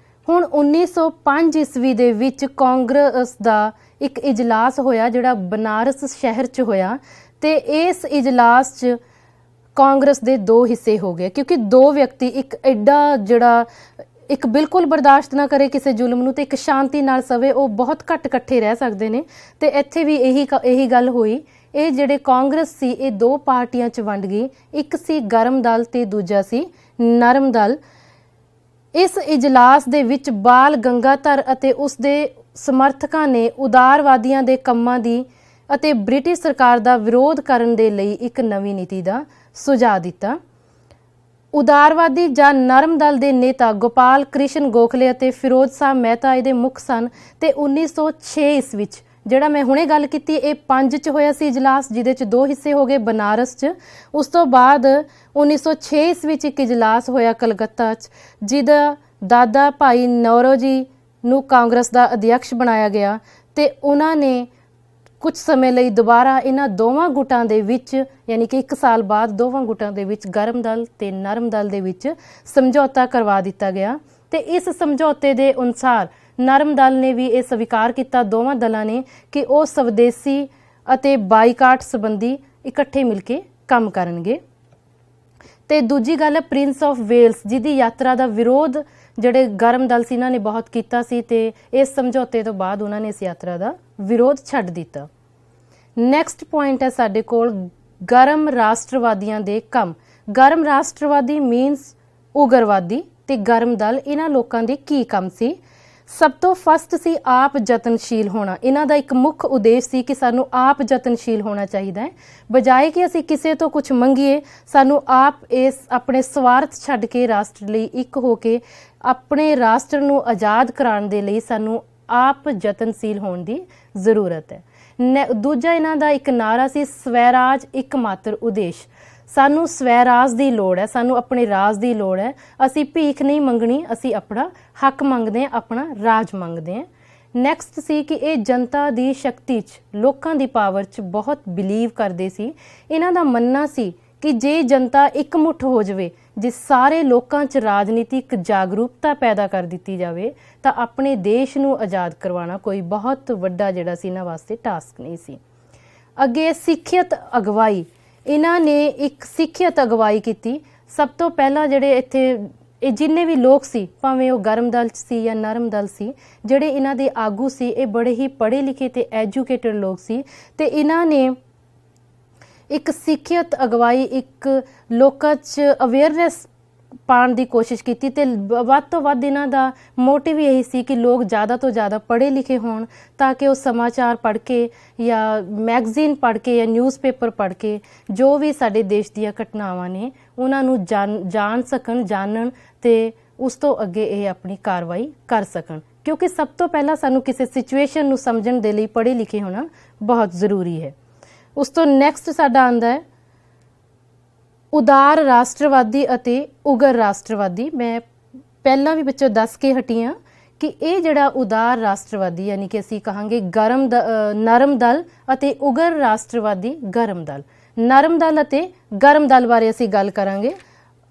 ਹੁਣ 1905 ਈਸਵੀ ਦੇ ਵਿੱਚ ਕਾਂਗਰਸ ਦਾ ਇੱਕ ਇਜਲਾਸ ਹੋਇਆ ਜਿਹੜਾ ਬਨਾਰਸ ਸ਼ਹਿਰ 'ਚ ਹੋਇਆ ਤੇ ਇਸ ਇਜਲਾਸ 'ਚ ਕਾਂਗਰਸ ਦੇ ਦੋ ਹਿੱਸੇ ਹੋ ਗਏ ਕਿਉਂਕਿ ਦੋ ਵਿਅਕਤੀ, ਇੱਕ ਐਡਾ ਜਿਹੜਾ ਇੱਕ ਬਿਲਕੁਲ ਬਰਦਾਸ਼ਤ ਨਾ ਕਰੇ ਕਿਸੇ ਜ਼ੁਲਮ ਨੂੰ ਤੇ ਇੱਕ ਸ਼ਾਂਤੀ ਨਾਲ ਸਵੇ, ਉਹ ਬਹੁਤ ਘੱਟ ਇਕੱਠੇ ਰਹਿ ਸਕਦੇ ਨੇ। ਤੇ ਇੱਥੇ ਵੀ ਇਹੀ ਗੱਲ ਹੋਈ। ਇਹ ਜਿਹੜੇ ਕਾਂਗਰਸ ਸੀ ਇਹ ਦੋ ਪਾਰਟੀਆਂ 'ਚ ਵੰਡ ਗਈ, ਇੱਕ ਸੀ ਗਰਮ ਦਲ ਤੇ ਦੂਜਾ ਸੀ ਨਰਮ ਦਲ। ਇਸ ਇਜਲਾਸ ਦੇ ਵਿੱਚ ਬਾਲ ਗੰਗਾਧਰ ਅਤੇ ਉਸਦੇ ਸਮਰਥਕਾਂ ਨੇ ਉਦਾਰਵਾਦੀਆਂ ਦੇ ਕੰਮਾਂ ਦੀ ਅਤੇ ਬ੍ਰਿਟਿਸ਼ ਸਰਕਾਰ ਦਾ ਵਿਰੋਧ ਕਰਨ ਦੇ ਲਈ ਇੱਕ ਨਵੀਂ ਨੀਤੀ ਦਾ ਸੁਝਾਅ ਦਿੱਤਾ। ਉਦਾਰਵਾਦੀ ਜਾਂ ਨਰਮ ਦਲ ਦੇ ਨੇਤਾ ਗੋਪਾਲ ਕ੍ਰਿਸ਼ਨ ਗੋਖਲੇ ਅਤੇ ਫਿਰੋਜ਼ ਸ਼ਾਹ ਮਹਿਤਾ ਇਹਦੇ ਮੁੱਖ ਸਨ। ਤੇ 1906 ਈਸਵੀ ਵਿੱਚ ਜਿਹੜਾ ਮੈਂ ਹੁਣੇ ਗੱਲ ਕੀਤੀ ਇਹ 5 'ਚ ਹੋਇਆ ਸੀ ਇਜਲਾਸ, ਜਿਹਦੇ 'ਚ ਦੋ ਹਿੱਸੇ ਹੋ ਗਏ ਬਨਾਰਸ 'ਚ। ਉਸ ਤੋਂ ਬਾਅਦ 1906 ਈਸਵੀ ਵਿੱਚ ਇੱਕ ਇਜਲਾਸ ਹੋਇਆ ਕਲਕੱਤਾ 'ਚ ਜਿਹਦਾ ਦਾਦਾ ਭਾਈ ਨੌਰੋਜੀ ਨੂੰ ਕਾਂਗਰਸ ਦਾ ਅਧਿਅਕਸ਼ ਬਣਾਇਆ ਗਿਆ ਤੇ ਉਹਨਾਂ ਨੇ ਕੁਝ ਸਮੇਂ ਲਈ ਦੁਬਾਰਾ ਇਹਨਾਂ ਦੋਵਾਂ ਗੁੱਟਾਂ ਦੇ ਵਿੱਚ ਯਾਨੀ ਕਿ 1 ਸਾਲ ਬਾਅਦ ਦੋਵਾਂ ਗੁੱਟਾਂ ਦੇ ਵਿੱਚ ਗਰਮ ਦਲ ਤੇ ਨਰਮ ਦਲ ਦੇ ਵਿੱਚ ਸਮਝੌਤਾ ਕਰਵਾ ਦਿੱਤਾ ਗਿਆ ਤੇ ਇਸ ਸਮਝੌਤੇ ਦੇ ਅਨੁਸਾਰ ਨਰਮ ਦਲ ਨੇ ਵੀ ਇਹ ਸਵੀਕਾਰ ਕੀਤਾ ਦੋਵਾਂ ਦਲਾਂ ਨੇ ਕਿ ਉਹ ਸਵਦੇਸੀ ਅਤੇ ਬਾਈਕਾਟ ਸੰਬੰਧੀ ਇਕੱਠੇ ਮਿਲ ਕੇ ਕੰਮ ਕਰਨਗੇ। ਤੇ ਦੂਜੀ ਗੱਲ ਹੈ ਪ੍ਰਿੰਸ ਆਫ ਵੇਲਸ ਜਿਹਦੀ ਯਾਤਰਾ ਦਾ ਵਿਰੋਧ ਜਿਹੜੇ ਗਰਮ ਦਲ ਸੀ ਇਹਨਾਂ ਨੇ ਬਹੁਤ ਕੀਤਾ ਸੀ ਤੇ ਇਸ ਸਮਝੌਤੇ ਤੋਂ ਬਾਅਦ ਉਹਨਾਂ ਨੇ ਇਸ ਯਾਤਰਾ ਦਾ ਵਿਰੋਧ ਛੱਡ ਦਿੱਤਾ। ਨੈਕਸਟ ਪੁਆਇੰਟ ਹੈ ਸਾਡੇ ਕੋਲ ਗਰਮ ਰਾਸ਼ਟਰਵਾਦੀਆਂ ਦੇ ਕੰਮ। ਗਰਮ ਰਾਸ਼ਟਰਵਾਦੀ ਮੀਨਸ ਉਗਰਵਾਦੀ ਤੇ ਗਰਮ ਦਲ ਇਹਨਾਂ ਲੋਕਾਂ ਦੇ ਕੀ ਕੰਮ ਸੀ। ਸਭ ਤੋਂ ਫਸਟ ਸੀ ਆਪ ਯਤਨਸ਼ੀਲ ਹੋਣਾ। ਇਹਨਾਂ ਦਾ ਇੱਕ ਮੁੱਖ ਉਦੇਸ਼ ਸੀ ਕਿ ਸਾਨੂੰ ਆਪ ਯਤਨਸ਼ੀਲ ਹੋਣਾ ਚਾਹੀਦਾ ਹੈ, ਬਜਾਏ ਕਿ ਅਸੀਂ ਕਿਸੇ ਤੋਂ ਕੁਝ ਮੰਗੀਏ। ਸਾਨੂੰ ਆਪ ਇਸ ਆਪਣੇ ਸਵਾਰਥ ਛੱਡ ਕੇ ਰਾਸ਼ਟਰ ਲਈ ਇੱਕ ਹੋ ਕੇ ਆਪਣੇ ਰਾਸ਼ਟਰ ਨੂੰ ਆਜ਼ਾਦ ਕਰਾਉਣ ਦੇ ਲਈ ਸਾਨੂੰ ਆਪ ਯਤਨਸ਼ੀਲ ਹੋਣ ਦੀ ਜ਼ਰੂਰਤ ਹੈ। ਦੂਜਾ ਇਹਨਾਂ ਦਾ ਇੱਕ ਨਾਰਾ ਸੀ ਸਵੈਰਾਜ ਇੱਕਮਾਤਰ ਉਦੇਸ਼। ਸਾਨੂੰ ਸਵੈਰਾਜ ਦੀ ਲੋੜ ਹੈ, ਸਾਨੂੰ ਆਪਣੇ ਰਾਜ ਦੀ ਲੋੜ ਹੈ। ਅਸੀਂ ਭੀਖ ਨਹੀਂ ਮੰਗਣੀ, ਅਸੀਂ ਆਪਣਾ ਹੱਕ ਮੰਗਦੇ ਹਾਂ, ਆਪਣਾ ਰਾਜ ਮੰਗਦੇ ਹਾਂ। ਨੈਕਸਟ ਸੀ ਕਿ ਇਹ ਜਨਤਾ ਦੀ ਸ਼ਕਤੀ 'ਚ ਲੋਕਾਂ ਦੀ ਪਾਵਰ 'ਚ ਬਹੁਤ ਬਿਲੀਵ ਕਰਦੇ ਸੀ। ਇਹਨਾਂ ਦਾ ਮੰਨਣਾ ਸੀ ਕਿ ਜੇ ਜਨਤਾ ਇਕਮੁੱਠ ਹੋ ਜਾਵੇ, ਜੇ ਸਾਰੇ ਲੋਕਾਂ 'ਚ ਰਾਜਨੀਤਿਕ ਜਾਗਰੂਕਤਾ ਪੈਦਾ ਕਰ ਦਿੱਤੀ ਜਾਵੇ ਤਾਂ ਆਪਣੇ ਦੇਸ਼ ਨੂੰ ਆਜ਼ਾਦ ਕਰਵਾਉਣਾ ਕੋਈ ਬਹੁਤ ਵੱਡਾ ਜਿਹੜਾ ਸੀ ਇਹਨਾਂ ਵਾਸਤੇ ਟਾਸਕ ਨਹੀਂ ਸੀ। ਅੱਗੇ ਸਿੱਖਿਅਤ ਅਗਵਾਈ। ਇਹਨਾਂ ਨੇ ਇੱਕ ਸਿੱਖਿਅਤ ਅਗਵਾਈ ਕੀਤੀ। ਸਭ ਤੋਂ ਪਹਿਲਾਂ ਜਿਹੜੇ ਇੱਥੇ ਇਹ ਜਿੰਨੇ ਵੀ ਲੋਕ ਸੀ, ਭਾਵੇਂ ਉਹ ਗਰਮ ਦਲ 'ਚ ਸੀ ਜਾਂ ਨਰਮ ਦਲ ਸੀ, ਜਿਹੜੇ ਇਹਨਾਂ ਦੇ ਆਗੂ ਸੀ ਇਹ ਬੜੇ ਹੀ ਪੜ੍ਹੇ ਲਿਖੇ ਤੇ ਐਜੂਕੇਟਡ ਲੋਕ ਸੀ ਤੇ ਇਹਨਾਂ ਨੇ ਇੱਕ ਸਿੱਖਿਅਤ ਅਗਵਾਈ, ਇੱਕ ਲੋਕਾਂ 'ਚ ਅਵੇਅਰਨੈਸ ਪਾਉਣ ਦੀ ਕੋਸ਼ਿਸ਼ ਕੀਤੀ ਤੇ ਵੱਧ ਤੋਂ ਵੱਧ ਇਹਨਾਂ ਦਾ ਮੋਟਿਵ ਇਹੀ ਸੀ ਕਿ ਲੋਕ ਜ਼ਿਆਦਾ ਤੋਂ ਜ਼ਿਆਦਾ ਪੜ੍ਹੇ ਲਿਖੇ ਹੋਣ ਤਾਂ ਕਿ ਉਹ ਸਮਾਚਾਰ ਪੜ੍ਹ ਕੇ ਜਾਂ ਮੈਗਜ਼ੀਨ ਪੜ੍ਹ ਕੇ ਜਾਂ ਨਿਊਜ਼ਪੇਪਰ ਪੜ੍ਹ ਕੇ ਜੋ ਵੀ ਸਾਡੇ ਦੇਸ਼ ਦੀਆਂ ਘਟਨਾਵਾਂ ਨੇ ਉਹਨਾਂ ਨੂੰ ਜਾਣ ਸਕਣ, ਜਾਣਨ ਤੇ ਉਸ ਤੋਂ ਅੱਗੇ ਇਹ ਆਪਣੀ ਕਾਰਵਾਈ ਕਰ ਸਕਣ। ਕਿਉਂਕਿ ਸਭ ਤੋਂ ਪਹਿਲਾਂ ਸਾਨੂੰ ਕਿਸੇ ਸਿਚੁਏਸ਼ਨ ਨੂੰ ਸਮਝਣ ਦੇ ਲਈ ਪੜ੍ਹੇ ਲਿਖੇ ਹੋਣਾ ਬਹੁਤ ਜ਼ਰੂਰੀ ਹੈ। ਉਸ ਤੋਂ ਨੈਕਸਟ ਸਾਡਾ ਆਉਂਦਾ ਹੈ ਉਦਾਰ ਰਾਸ਼ਟਰਵਾਦੀ ਅਤੇ ਉਗਰ ਰਾਸ਼ਟਰਵਾਦੀ। ਮੈਂ ਪਹਿਲਾਂ ਵੀ ਬੱਚੋ ਦੱਸ ਕੇ ਹਟੀ ਹਾਂ ਕਿ ਇਹ ਜਿਹੜਾ ਉਦਾਰ ਰਾਸ਼ਟਰਵਾਦੀ ਯਾਨੀ ਕਿ ਅਸੀਂ ਕਹਾਂਗੇ ਨਰਮ ਦਲ ਅਤੇ ਉਗਰ ਰਾਸ਼ਟਰਵਾਦੀ ਗਰਮ ਦਲ। ਨਰਮ ਦਲ ਅਤੇ ਗਰਮ ਦਲ ਬਾਰੇ ਅਸੀਂ ਗੱਲ ਕਰਾਂਗੇ।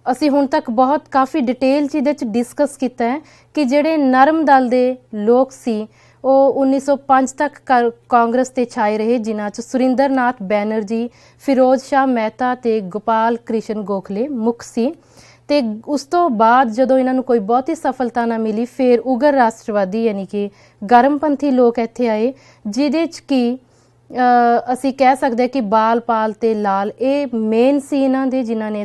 ਅਸੀਂ ਹੁਣ ਤੱਕ ਬਹੁਤ ਕਾਫੀ ਡਿਟੇਲ 'ਚ ਇਹਦੇ 'ਚ ਡਿਸਕਸ ਕੀਤਾ ਹੈ ਕਿ ਜਿਹੜੇ ਨਰਮ ਦਲ ਦੇ ਲੋਕ ਸੀ ਉਹ 1905 ਤੱਕ ਕਾਂਗਰਸ ਤੇ ਛਾਏ ਰਹੇ, ਜਿਨ੍ਹਾਂ 'ਚ ਸੁਰਿੰਦਰ ਨਾਥ ਬੈਨਰਜੀ, ਫਿਰੋਜ਼ ਸ਼ਾਹ ਮਹਿਤਾ ਤੇ ਗੋਪਾਲ ਕ੍ਰਿਸ਼ਨ ਗੋਖਲੇ ਮੁੱਖ ਸੀ। ਤੇ ਉਸ ਤੋਂ ਬਾਅਦ ਜਦੋਂ ਇਹਨਾਂ ਨੂੰ ਕੋਈ ਬਹੁਤੀ ਸਫਲਤਾ ਨਾ ਮਿਲੀ ਫਿਰ ਉਗਰ ਰਾਸ਼ਟਰਵਾਦੀ ਯਾਨੀ ਕਿ ਗਰਮਪੰਥੀ ਲੋਕ ਇੱਥੇ ਆਏ, ਜਿਹਦੇ 'ਚ ਕਿ ਅਸੀਂ ਕਹਿ ਸਕਦੇ ਕਿ ਬਾਲ ਪਾਲ ਤੇ ਲਾਲ ਇਹ ਮੇਨ ਸੀ ਇਹਨਾਂ ਦੇ, ਜਿਨ੍ਹਾਂ ਨੇ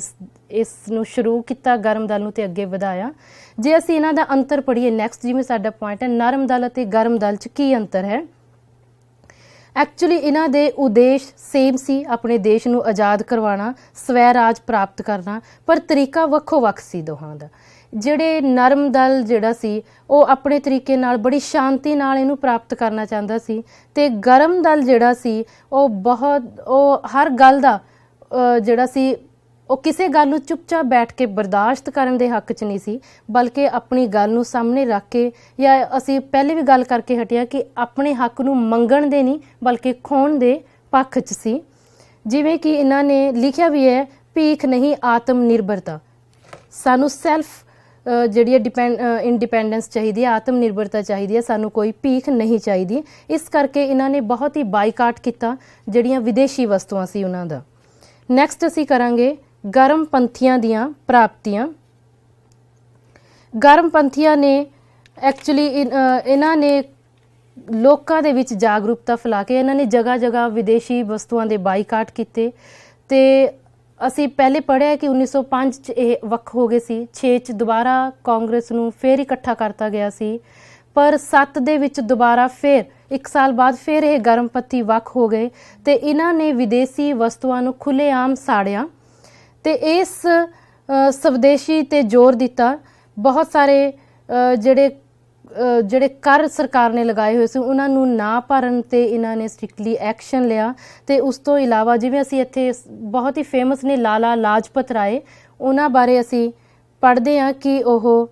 ਇਸ ਨੂੰ ਸ਼ੁਰੂ ਕੀਤਾ ਗਰਮ ਦਲ ਨੂੰ ਤੇ ਅੱਗੇ ਵਧਾਇਆ। ਜੇ ਅਸੀਂ ਇਹਨਾਂ ਦਾ ਅੰਤਰ ਪੜ੍ਹੀਏ ਨੈਕਸਟ, ਜਿਵੇਂ ਸਾਡਾ ਪੁਆਇੰਟ ਹੈ ਨਰਮ ਦਲ ਅਤੇ ਗਰਮ ਦਲ 'ਚ ਕੀ ਅੰਤਰ ਹੈ। ਐਕਚੁਅਲੀ ਇਹਨਾਂ ਦੇ ਉਦੇਸ਼ ਸੇਮ ਸੀ, ਆਪਣੇ ਦੇਸ਼ ਨੂੰ ਆਜ਼ਾਦ ਕਰਵਾਉਣਾ, ਸਵੈ ਰਾਜ ਪ੍ਰਾਪਤ ਕਰਨਾ, ਪਰ ਤਰੀਕਾ ਵੱਖੋ ਵੱਖ ਸੀ ਦੋਹਾਂ ਦਾ। ਜਿਹੜੇ ਨਰਮ ਦਲ ਜਿਹੜਾ ਸੀ ਉਹ ਆਪਣੇ ਤਰੀਕੇ ਨਾਲ ਬੜੀ ਸ਼ਾਂਤੀ ਨਾਲ ਇਹਨੂੰ ਪ੍ਰਾਪਤ ਕਰਨਾ ਚਾਹੁੰਦਾ ਸੀ ਤੇ ਗਰਮ ਦਲ ਜਿਹੜਾ ਸੀ ਉਹ ਹਰ ਗੱਲ ਦਾ ਜਿਹੜਾ ਸੀ ਉਹ ਕਿਸੇ ਗੱਲ ਨੂੰ ਚੁੱਪਚਾਪ ਬੈਠ ਕੇ ਬਰਦਾਸ਼ਤ ਕਰਨ ਦੇ ਹੱਕ 'ਚ ਨਹੀਂ ਸੀ, ਬਲਕਿ ਆਪਣੀ ਗੱਲ ਨੂੰ ਸਾਹਮਣੇ ਰੱਖ ਕੇ, ਜਾਂ ਅਸੀਂ ਪਹਿਲੇ ਵੀ ਗੱਲ ਕਰਕੇ ਹਟਿਆ ਕਿ ਆਪਣੇ ਹੱਕ ਨੂੰ ਮੰਗਣ ਦੇ ਨਹੀਂ ਬਲਕਿ ਖੋਣ ਦੇ ਪੱਖ 'ਚ ਸੀ। ਜਿਵੇਂ ਕਿ ਇਹਨਾਂ ਨੇ ਲਿਖਿਆ ਵੀ ਹੈ, ਭੀਖ ਨਹੀਂ ਆਤਮ ਨਿਰਭਰਤਾ। ਸਾਨੂੰ ਸੈਲਫ ਜਿਹੜੀ ਹੈ ਇੰਡੀਪੈਂਡੈਂਸ ਚਾਹੀਦੀ ਹੈ, ਆਤਮ ਨਿਰਭਰਤਾ ਚਾਹੀਦੀ ਹੈ, ਸਾਨੂੰ ਕੋਈ ਭੀਖ ਨਹੀਂ ਚਾਹੀਦੀ। ਇਸ ਕਰਕੇ ਇਹਨਾਂ ਨੇ ਬਹੁਤ ਹੀ ਬਾਈਕਾਟ ਕੀਤਾ ਜਿਹੜੀਆਂ ਵਿਦੇਸ਼ੀ ਵਸਤੂਆਂ ਸੀ ਉਹਨਾਂ ਦਾ। ਨੈਕਸਟ ਅਸੀਂ ਕਰਾਂਗੇ ਗਰਮਪੰਥੀਆਂ ਦੀਆਂ ਪ੍ਰਾਪਤੀਆਂ। ਗਰਮਪੰਥੀਆਂ ਨੇ ਐਕਚੁਅਲੀ ਇਹਨਾਂ ਨੇ ਲੋਕਾਂ ਦੇ ਵਿੱਚ ਜਾਗਰੂਕਤਾ ਫੈਲਾ ਕੇ ਇਹਨਾਂ ਨੇ ਜਗ੍ਹਾ ਜਗ੍ਹਾ ਵਿਦੇਸ਼ੀ ਵਸਤੂਆਂ ਦੇ ਬਾਈਕਾਟ ਕੀਤੇ ਤੇ ਅਸੀਂ ਪਹਿਲੇ ਪੜ੍ਹਿਆ ਕਿ 1905 'ਚ ਇਹ ਵੱਖ ਹੋ ਗਏ ਸੀ, 6 'ਚ ਦੁਬਾਰਾ ਕਾਂਗਰਸ ਨੂੰ ਫਿਰ ਇਕੱਠਾ ਕਰਤਾ ਗਿਆ ਸੀ, ਪਰ 7 ਦੇ ਵਿੱਚ ਦੁਬਾਰਾ ਫਿਰ 1 ਸਾਲ ਬਾਅਦ ਫਿਰ ਇਹ ਗਰਮਪੰਥੀ ਵੱਖ ਹੋ ਗਏ ਤੇ ਇਹਨਾਂ ਨੇ ਵਿਦੇਸ਼ੀ ਵਸਤੂਆਂ ਨੂੰ ਖੁੱਲ੍ਹੇਆਮ ਸਾੜਿਆ ਤੇ ਇਸ ਸਵਦੇਸ਼ੀ ਤੇ ਜ਼ੋਰ ਦਿੱਤਾ। ਬਹੁਤ ਸਾਰੇ ਜਿਹੜੇ ਕਰ ਸਰਕਾਰ ਨੇ ਲਗਾਏ ਹੋਏ ਸੀ ਉਹਨਾਂ ਨੂੰ ਨਾ ਭਰਨ ਤੇ ਇਹਨਾਂ ਨੇ ਸਟ੍ਰਿਕਟਲੀ ਐਕਸ਼ਨ ਲਿਆ। ਤੇ ਉਸ ਤੋਂ ਇਲਾਵਾ ਜਿਵੇਂ ਅਸੀਂ ਇੱਥੇ ਬਹੁਤ ਹੀ ਫੇਮਸ ਨੇ ਲਾਲਾ ਲਾਜਪਤ ਰਾਏ, ਉਹਨਾਂ ਬਾਰੇ ਅਸੀਂ ਪੜ੍ਹਦੇ ਹਾਂ ਕਿ ਉਹ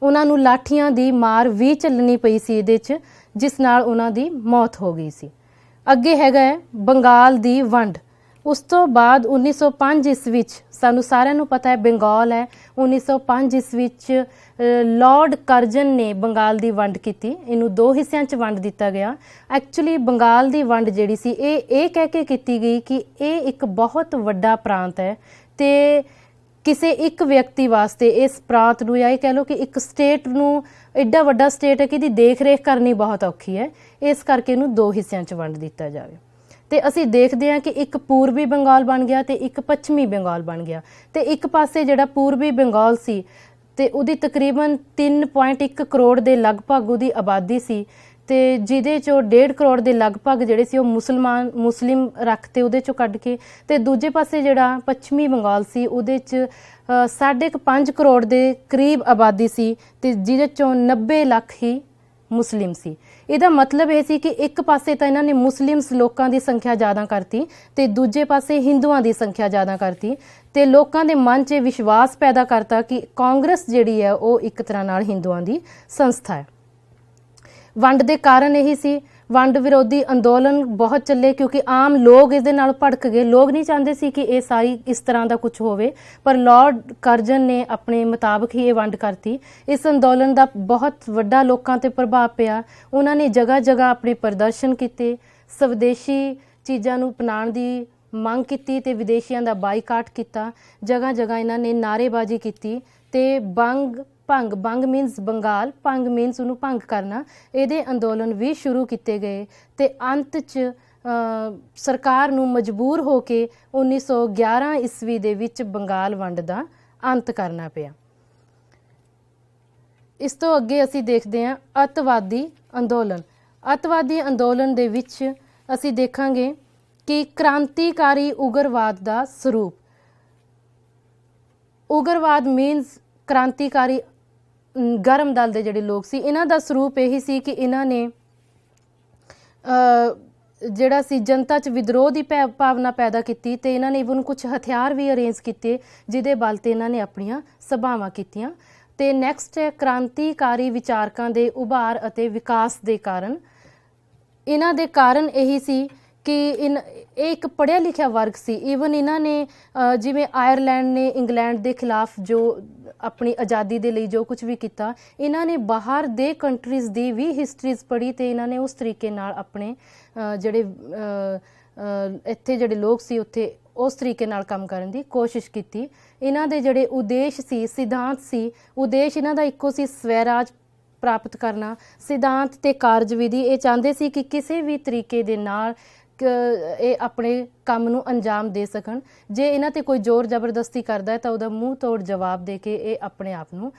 ਉਹਨਾਂ ਨੂੰ ਲਾਠੀਆਂ ਦੀ ਮਾਰ ਵੀ ਚੱਲਣੀ ਪਈ ਸੀ ਇਹਦੇ 'ਚ, ਜਿਸ ਨਾਲ ਉਹਨਾਂ ਦੀ ਮੌਤ ਹੋ ਗਈ ਸੀ। ਅੱਗੇ ਹੈਗਾ ਹੈ ਬੰਗਾਲ ਦੀ ਵੰਡ। ਉਸ ਤੋਂ ਬਾਅਦ 1905 ਈਸਵੀ 'ਚ, ਸਾਨੂੰ ਸਾਰਿਆਂ ਨੂੰ ਪਤਾ ਹੈ ਬੰਗਾਲ ਹੈ, 1905 ਈਸਵੀ 'ਚ ਲਾਰਡ ਕਰਜ਼ਨ ਨੇ ਬੰਗਾਲ ਦੀ ਵੰਡ ਕੀਤੀ। ਇਹਨੂੰ 2 ਹਿੱਸਿਆਂ 'ਚ ਵੰਡ ਦਿੱਤਾ ਗਿਆ। ਐਕਚੁਅਲੀ ਬੰਗਾਲ ਦੀ ਵੰਡ ਜਿਹੜੀ ਸੀ ਇਹ ਕਹਿ ਕੇ ਕੀਤੀ ਗਈ ਕਿ ਇਹ ਇੱਕ ਬਹੁਤ ਵੱਡਾ ਪ੍ਰਾਂਤ ਹੈ ਤੇ ਕਿਸੇ ਇੱਕ ਵਿਅਕਤੀ ਵਾਸਤੇ ਇਸ ਪ੍ਰਾਂਤ ਨੂੰ, ਜਾਂ ਇਹ ਕਹਿ ਲਓ ਕਿ ਇੱਕ ਸਟੇਟ ਨੂੰ, ਐਡਾ ਵੱਡਾ ਸਟੇਟ ਹੈ ਕਿ ਇਹਦੀ ਦੇਖ ਰੇਖ ਕਰਨੀ ਬਹੁਤ ਔਖੀ ਹੈ, ਇਸ ਕਰਕੇ ਇਹਨੂੰ 2 ਹਿੱਸਿਆਂ 'ਚ ਵੰਡ ਦਿੱਤਾ ਜਾਵੇ। ਤੇ ਅਸੀਂ ਦੇਖਦੇ ਹਾਂ ਕਿ ਇੱਕ ਪੂਰਬੀ ਬੰਗਾਲ ਬਣ ਗਿਆ ਤੇ ਇੱਕ ਪੱਛਮੀ ਬੰਗਾਲ ਬਣ ਗਿਆ। ਤੇ ਇੱਕ ਪਾਸੇ ਜਿਹੜਾ ਪੂਰਬੀ ਬੰਗਾਲ ਸੀ ਤੇ ਉਹਦੀ ਤਕਰੀਬਨ 3.1 ਕਰੋੜ ਦੇ ਲਗਭਗ ਉਹਦੀ ਆਬਾਦੀ ਸੀ, ਤੇ ਜਿਹਦੇ 'ਚੋਂ 1.5 ਕਰੋੜ ਦੇ ਲਗਭਗ ਜਿਹੜੇ ਸੀ ਉਹ ਮੁਸਲਿਮ ਰੱਖਤੇ ਉਹਦੇ 'ਚੋਂ ਕੱਢ ਕੇ। ਤੇ ਦੂਜੇ ਪਾਸੇ ਜਿਹੜਾ ਪੱਛਮੀ ਬੰਗਾਲ ਸੀ ਉਹਦੇ 'ਚ 5.5 ਕਰੋੜ ਦੇ ਕਰੀਬ ਆਬਾਦੀ ਸੀ, ਤੇ ਜਿਹਦੇ 'ਚੋਂ 90 ਲੱਖ ਹੀ ਮੁਸਲਿਮ ਸੀ। ਇਹਦਾ ਮਤਲਬ ਇਹ ਸੀ ਕਿ ਇੱਕ ਪਾਸੇ ਤਾਂ ਇਹਨਾਂ ਨੇ ਮੁਸਲਿਮਸ ਲੋਕਾਂ ਦੀ ਸੰਖਿਆ ਜ਼ਿਆਦਾ ਕਰਤੀ ਤੇ ਦੂਜੇ ਪਾਸੇ ਹਿੰਦੂਆਂ ਦੀ ਸੰਖਿਆ ਜ਼ਿਆਦਾ ਕਰਤੀ, ਤੇ ਲੋਕਾਂ ਦੇ ਮਨ 'ਚ ਵਿਸ਼ਵਾਸ ਪੈਦਾ ਕਰਤਾ ਕਿ ਕਾਂਗਰਸ ਜਿਹੜੀ ਹੈ ਉਹ ਇੱਕ ਤਰ੍ਹਾਂ ਨਾਲ ਹਿੰਦੂਆਂ ਦੀ ਸੰਸਥਾ ਹੈ। ਵੰਡ ਦੇ ਕਾਰਨ ਇਹੀ ਸੀ, ਵੰਡ ਵਿਰੋਧੀ ਅੰਦੋਲਨ ਬਹੁਤ ਚੱਲੇ ਕਿਉਂਕਿ ਆਮ ਲੋਕ ਇਹਦੇ ਨਾਲ ਭੜਕ ਗਏ। ਲੋਕ ਨਹੀਂ ਚਾਹੁੰਦੇ ਸੀ ਕਿ ਇਹ ਸਾਰੀ ਇਸ ਤਰ੍ਹਾਂ ਦਾ ਕੁਝ ਹੋਵੇ, ਪਰ ਲਾਰਡ ਕਰਜ਼ਨ ਨੇ ਆਪਣੇ ਮੁਤਾਬਕ ਹੀ ਇਹ ਵੰਡ ਕਰਤੀ। ਇਸ ਅੰਦੋਲਨ ਦਾ ਬਹੁਤ ਵੱਡਾ ਲੋਕਾਂ ਤੇ ਪ੍ਰਭਾਵ ਪਿਆ। ਉਹਨਾਂ ਨੇ ਜਗ੍ਹਾ ਜਗ੍ਹਾ ਆਪਣੇ ਪ੍ਰਦਰਸ਼ਨ ਕੀਤੇ, ਸਵਦੇਸ਼ੀ ਚੀਜ਼ਾਂ ਨੂੰ ਅਪਣਾਉਣ ਦੀ ਮੰਗ ਕੀਤੀ ਤੇ ਵਿਦੇਸ਼ੀਆਂ ਦਾ ਬਾਈਕਾਟ ਕੀਤਾ। ਜਗ੍ਹਾ ਜਗ੍ਹਾ ਇਹਨਾਂ ਨੇ ਨਾਅਰੇਬਾਜ਼ੀ ਕੀਤੀ ਤੇ ਭੰਗ ਮੀਨਸ ਬੰਗਾਲ, ਭੰਗ ਮੀਨਸ ਉਹਨੂੰ ਭੰਗ ਕਰਨਾ, ਇਹਦੇ ਅੰਦੋਲਨ ਵੀ ਸ਼ੁਰੂ ਕੀਤੇ ਗਏ। ਤੇ ਅੰਤ 'ਚ ਸਰਕਾਰ ਨੂੰ ਮਜਬੂਰ ਹੋ ਕੇ 1911 ਈਸਵੀ ਦੇ ਵਿੱਚ ਬੰਗਾਲ ਵੰਡ ਦਾ ਅੰਤ ਕਰਨਾ ਪਿਆ। ਇਸ ਤੋਂ ਅੱਗੇ ਅਸੀਂ ਦੇਖਦੇ ਹਾਂ ਅੱਤਵਾਦੀ ਅੰਦੋਲਨ। ਅੱਤਵਾਦੀ ਅੰਦੋਲਨ ਦੇ ਵਿੱਚ ਅਸੀਂ ਦੇਖਾਂਗੇ ਕਿ ਕ੍ਰਾਂਤੀਕਾਰੀ ਉਗਰਵਾਦ ਦਾ ਸਰੂਪ। ਉਗਰਵਾਦ ਮੀਨਸ ਕ੍ਰਾਂਤੀਕਾਰੀ ਗਰਮ ਦਲ ਦੇ ਜਿਹੜੇ ਲੋਕ ਸੀ, ਇਹਨਾਂ ਦਾ ਸਰੂਪ ਇਹੀ ਸੀ ਕਿ ਇਹਨਾਂ ਨੇ ਜਿਹੜਾ ਸੀ ਜਨਤਾ 'ਚ ਵਿਦਰੋਹ ਦੀ ਭਾਵਨਾ ਪੈਦਾ ਕੀਤੀ ਤੇ ਇਹਨਾਂ ਨੇ ਇਵਨ ਕੁਝ ਹਥਿਆਰ ਵੀ ਅਰੇਂਜ ਕੀਤੇ ਜਿਹਦੇ ਬਲ ਤੇ ਇਹਨਾਂ ਨੇ ਆਪਣੀਆਂ ਸਭਾਵਾਂ ਕੀਤੀਆਂ। ਤੇ ਨੈਕਸਟ ਹੈ ਕ੍ਰਾਂਤੀਕਾਰੀ ਵਿਚਾਰਕਾਂ ਦੇ ਉਭਾਰ ਅਤੇ ਵਿਕਾਸ ਦੇ ਕਾਰਨ। ਇਹਨਾਂ ਦੇ ਕਾਰਨ ਇਹੀ ਸੀ ਕਿ ਇਹ ਇੱਕ ਪੜ੍ਹਿਆ ਲਿਖਿਆ ਵਰਗ ਸੀ। ਈਵਨ ਇਹਨਾਂ ਨੇ ਜਿਵੇਂ ਆਇਰਲੈਂਡ ਨੇ ਇੰਗਲੈਂਡ ਦੇ ਖਿਲਾਫ ਜੋ ਆਪਣੀ ਆਜ਼ਾਦੀ ਦੇ ਲਈ ਜੋ ਕੁਝ ਵੀ ਕੀਤਾ, ਇਹਨਾਂ ਨੇ ਬਾਹਰ ਦੇ ਕੰਟਰੀਜ਼ ਦੀ ਵੀ ਹਿਸਟਰੀਜ਼ ਪੜ੍ਹੀ ਤੇ ਇਹਨਾਂ ਨੇ ਉਸ ਤਰੀਕੇ ਨਾਲ ਆਪਣੇ ਜਿਹੜੇ ਇੱਥੇ ਜਿਹੜੇ ਲੋਕ ਸੀ ਉੱਥੇ ਉਸ ਤਰੀਕੇ ਨਾਲ ਕੰਮ ਕਰਨ ਦੀ ਕੋਸ਼ਿਸ਼ ਕੀਤੀ। ਇਹਨਾਂ ਦੇ ਜਿਹੜੇ ਉਦੇਸ਼ ਸੀ, ਸਿਧਾਂਤ ਸੀ, ਉਦੇਸ਼ ਇਹਨਾਂ ਦਾ ਇੱਕੋ ਸੀ, ਸਵੈਰਾਜ ਪ੍ਰਾਪਤ ਕਰਨਾ। ਸਿਧਾਂਤ ਤੇ ਕਾਰਜਵਿਧੀ ਇਹ ਚਾਹੁੰਦੇ ਸੀ ਕਿ ਕਿਸੇ ਵੀ ਤਰੀਕੇ ਦੇ ਨਾਲ ਇਹ ਆਪਣੇ ਕੰਮ ਨੂੰ ਅੰਜਾਮ ਦੇ ਸਕਣ। ਜੇ ਇਹਨਾਂ ਤੇ ਕੋਈ ਜ਼ੋਰ ਜ਼ਬਰਦਸਤੀ ਕਰਦਾ ਹੈ ਤਾਂ ਉਹਦਾ ਮੂੰਹ ਤੋੜ ਜਵਾਬ ਦੇ ਕੇ ਇਹ ਆਪਣੇ ਆਪ ਨੂੰ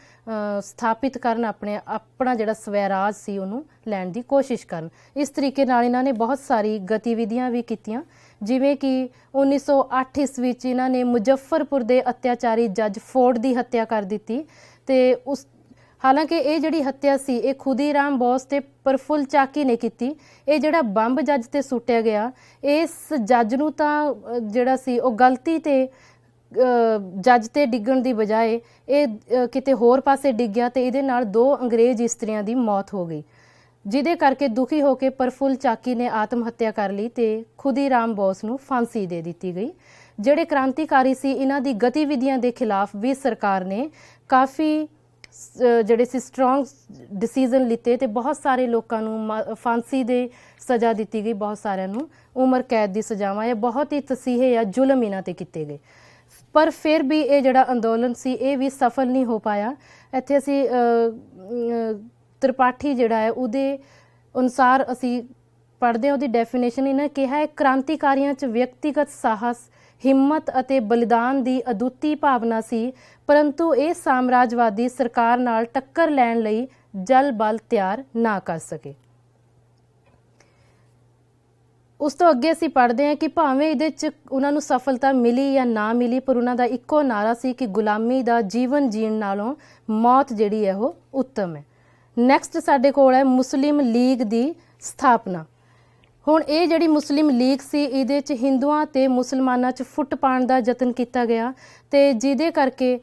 ਸਥਾਪਿਤ ਕਰਨ, ਆਪਣਾ ਜਿਹੜਾ ਸਵੈਰਾਜ ਸੀ ਉਹਨੂੰ ਲੈਣ ਦੀ ਕੋਸ਼ਿਸ਼ ਕਰਨ। ਇਸ ਤਰੀਕੇ ਨਾਲ ਇਹਨਾਂ ਨੇ ਬਹੁਤ ਸਾਰੀ ਗਤੀਵਿਧੀਆਂ ਵੀ ਕੀਤੀਆਂ, ਜਿਵੇਂ ਕਿ 1908 ਈਸਵੀ 'ਚ ਇਹਨਾਂ ਨੇ ਮੁਜ਼ੱਫਰਪੁਰ ਦੇ ਅਤਿਆਚਾਰੀ ਜੱਜ ਫੋਰਡ ਦੀ ਹੱਤਿਆ ਕਰ ਦਿੱਤੀ। ਤੇ ਹਾਲਾਂਕਿ ਇਹ ਜਿਹੜੀ ਹੱਤਿਆ ਸੀ ਇਹ ਖੁਦੀਰਾਮ ਬੋਸ ਤੇ ਪ੍ਰਫੁੱਲ ਚਾਕੀ ਨੇ ਕੀਤੀ। ਇਹ ਜਿਹੜਾ ਬੰਬ ਜੱਜ ਤੇ ਸੁੱਟਿਆ ਗਿਆ, ਇਸ ਜੱਜ ਨੂੰ ਤਾਂ ਜਿਹੜਾ ਸੀ ਉਹ ਗਲਤੀ ਤੇ ਜੱਜ ਤੇ ਡਿੱਗਣ ਦੀ ਬਜਾਏ ਇਹ ਕਿਤੇ ਹੋਰ ਪਾਸੇ ਡਿੱਗ ਗਿਆ ਤੇ ਇਹਦੇ ਨਾਲ 2 ਅੰਗਰੇਜ਼ ਇਸਤਰੀਆਂ ਦੀ ਮੌਤ ਹੋ ਗਈ, ਜਿਹਦੇ ਕਰਕੇ ਦੁਖੀ ਹੋ ਕੇ ਪ੍ਰਫੁੱਲ ਚਾਕੀ ਨੇ ਆਤਮ ਹੱਤਿਆ ਕਰ ਲਈ ਤੇ ਖੁਦੀਰਾਮ ਬੋਸ ਨੂੰ ਫਾਂਸੀ ਦੇ ਦਿੱਤੀ ਗਈ। ਜਿਹੜੇ ਕ੍ਰਾਂਤੀਕਾਰੀ ਸੀ ਇਹਨਾਂ ਦੀ ਗਤੀਵਿਧੀਆਂ ਦੇ ਖਿਲਾਫ ਵੀ ਸਰਕਾਰ ਨੇ ਕਾਫੀ ਜਿਹੜੇ ਸੀ ਸਟਰੋਂਗ ਡਿਸੀਜ਼ਨ ਲਿੱਤੇ ਤੇ ਬਹੁਤ ਸਾਰੇ ਲੋਕਾਂ ਨੂੰ ਫਾਂਸੀ ਦੇ ਸਜ਼ਾ ਦਿੱਤੀ ਗਈ, ਬਹੁਤ ਸਾਰਿਆਂ ਨੂੰ ਉਮਰ ਕੈਦ ਦੀ ਸਜ਼ਾਵਾਂ ਜਾਂ ਬਹੁਤ ਹੀ ਤਸੀਹੇ ਜਾਂ ਜ਼ੁਲਮ ਇਹਨਾਂ ਤੇ ਕੀਤੇ ਗਏ। ਪਰ ਫਿਰ ਵੀ ਇਹ ਜਿਹੜਾ ਅੰਦੋਲਨ ਸੀ ਇਹ ਵੀ ਸਫਲ ਨਹੀਂ ਹੋ ਪਾਇਆ। ਇੱਥੇ ਅਸੀਂ ਤ੍ਰਿਪਾਠੀ ਜਿਹੜਾ ਹੈ ਉਹਦੇ ਅਨੁਸਾਰ ਅਸੀਂ ਪੜ੍ਹਦੇ ਹਾਂ, ਉਹਦੀ ਡੈਫੀਨੇਸ਼ਨ ਇਹਨਾਂ ਕਿਹਾ ਹੈ, ਕ੍ਰਾਂਤੀਕਾਰੀਆਂ 'ਚ ਵਿਅਕਤੀਗਤ ਸਾਹਸ, ਹਿੰਮਤ ਅਤੇ ਬਲੀਦਾਨ ਦੀ ਅਦੁੱਤੀ ਭਾਵਨਾ ਸੀ, ਪਰੰਤੂ ਇਹ ਸਾਮਰਾਜਵਾਦੀ ਸਰਕਾਰ ਨਾਲ ਟੱਕਰ ਲੈਣ ਲਈ ਜਲ ਬਲ ਤਿਆਰ ਨਾ ਕਰ ਸਕੇ। ਉਸ ਤੋਂ ਅੱਗੇ ਅਸੀਂ ਪੜ੍ਹਦੇ ਹਾਂ ਕਿ ਭਾਵੇਂ ਇਹਦੇ 'ਚ ਉਹਨਾਂ ਨੂੰ ਸਫਲਤਾ ਮਿਲੀ ਜਾਂ ਨਾ ਮਿਲੀ, ਪਰ ਉਹਨਾਂ ਦਾ ਇੱਕੋ ਨਾਰਾ ਸੀ ਕਿ ਗੁਲਾਮੀ ਦਾ ਜੀਵਨ ਜੀਣ ਨਾਲੋਂ ਮੌਤ ਜਿਹੜੀ ਹੈ ਉਹ ਉੱਤਮ ਹੈ। ਨੈਕਸਟ ਸਾਡੇ ਕੋਲ ਹੈ ਮੁਸਲਿਮ ਲੀਗ ਦੀ ਸਥਾਪਨਾ। ਹੁਣ ਇਹ ਜਿਹੜੀ ਮੁਸਲਿਮ ਲੀਗ ਸੀ ਇਹਦੇ 'ਚ ਹਿੰਦੂਆਂ ਤੇ ਮੁਸਲਮਾਨਾਂ 'ਚ ਫੁੱਟ ਪਾਉਣ ਦਾ ਯਤਨ ਕੀਤਾ ਗਿਆ ਤੇ ਜਿਹਦੇ ਕਰਕੇ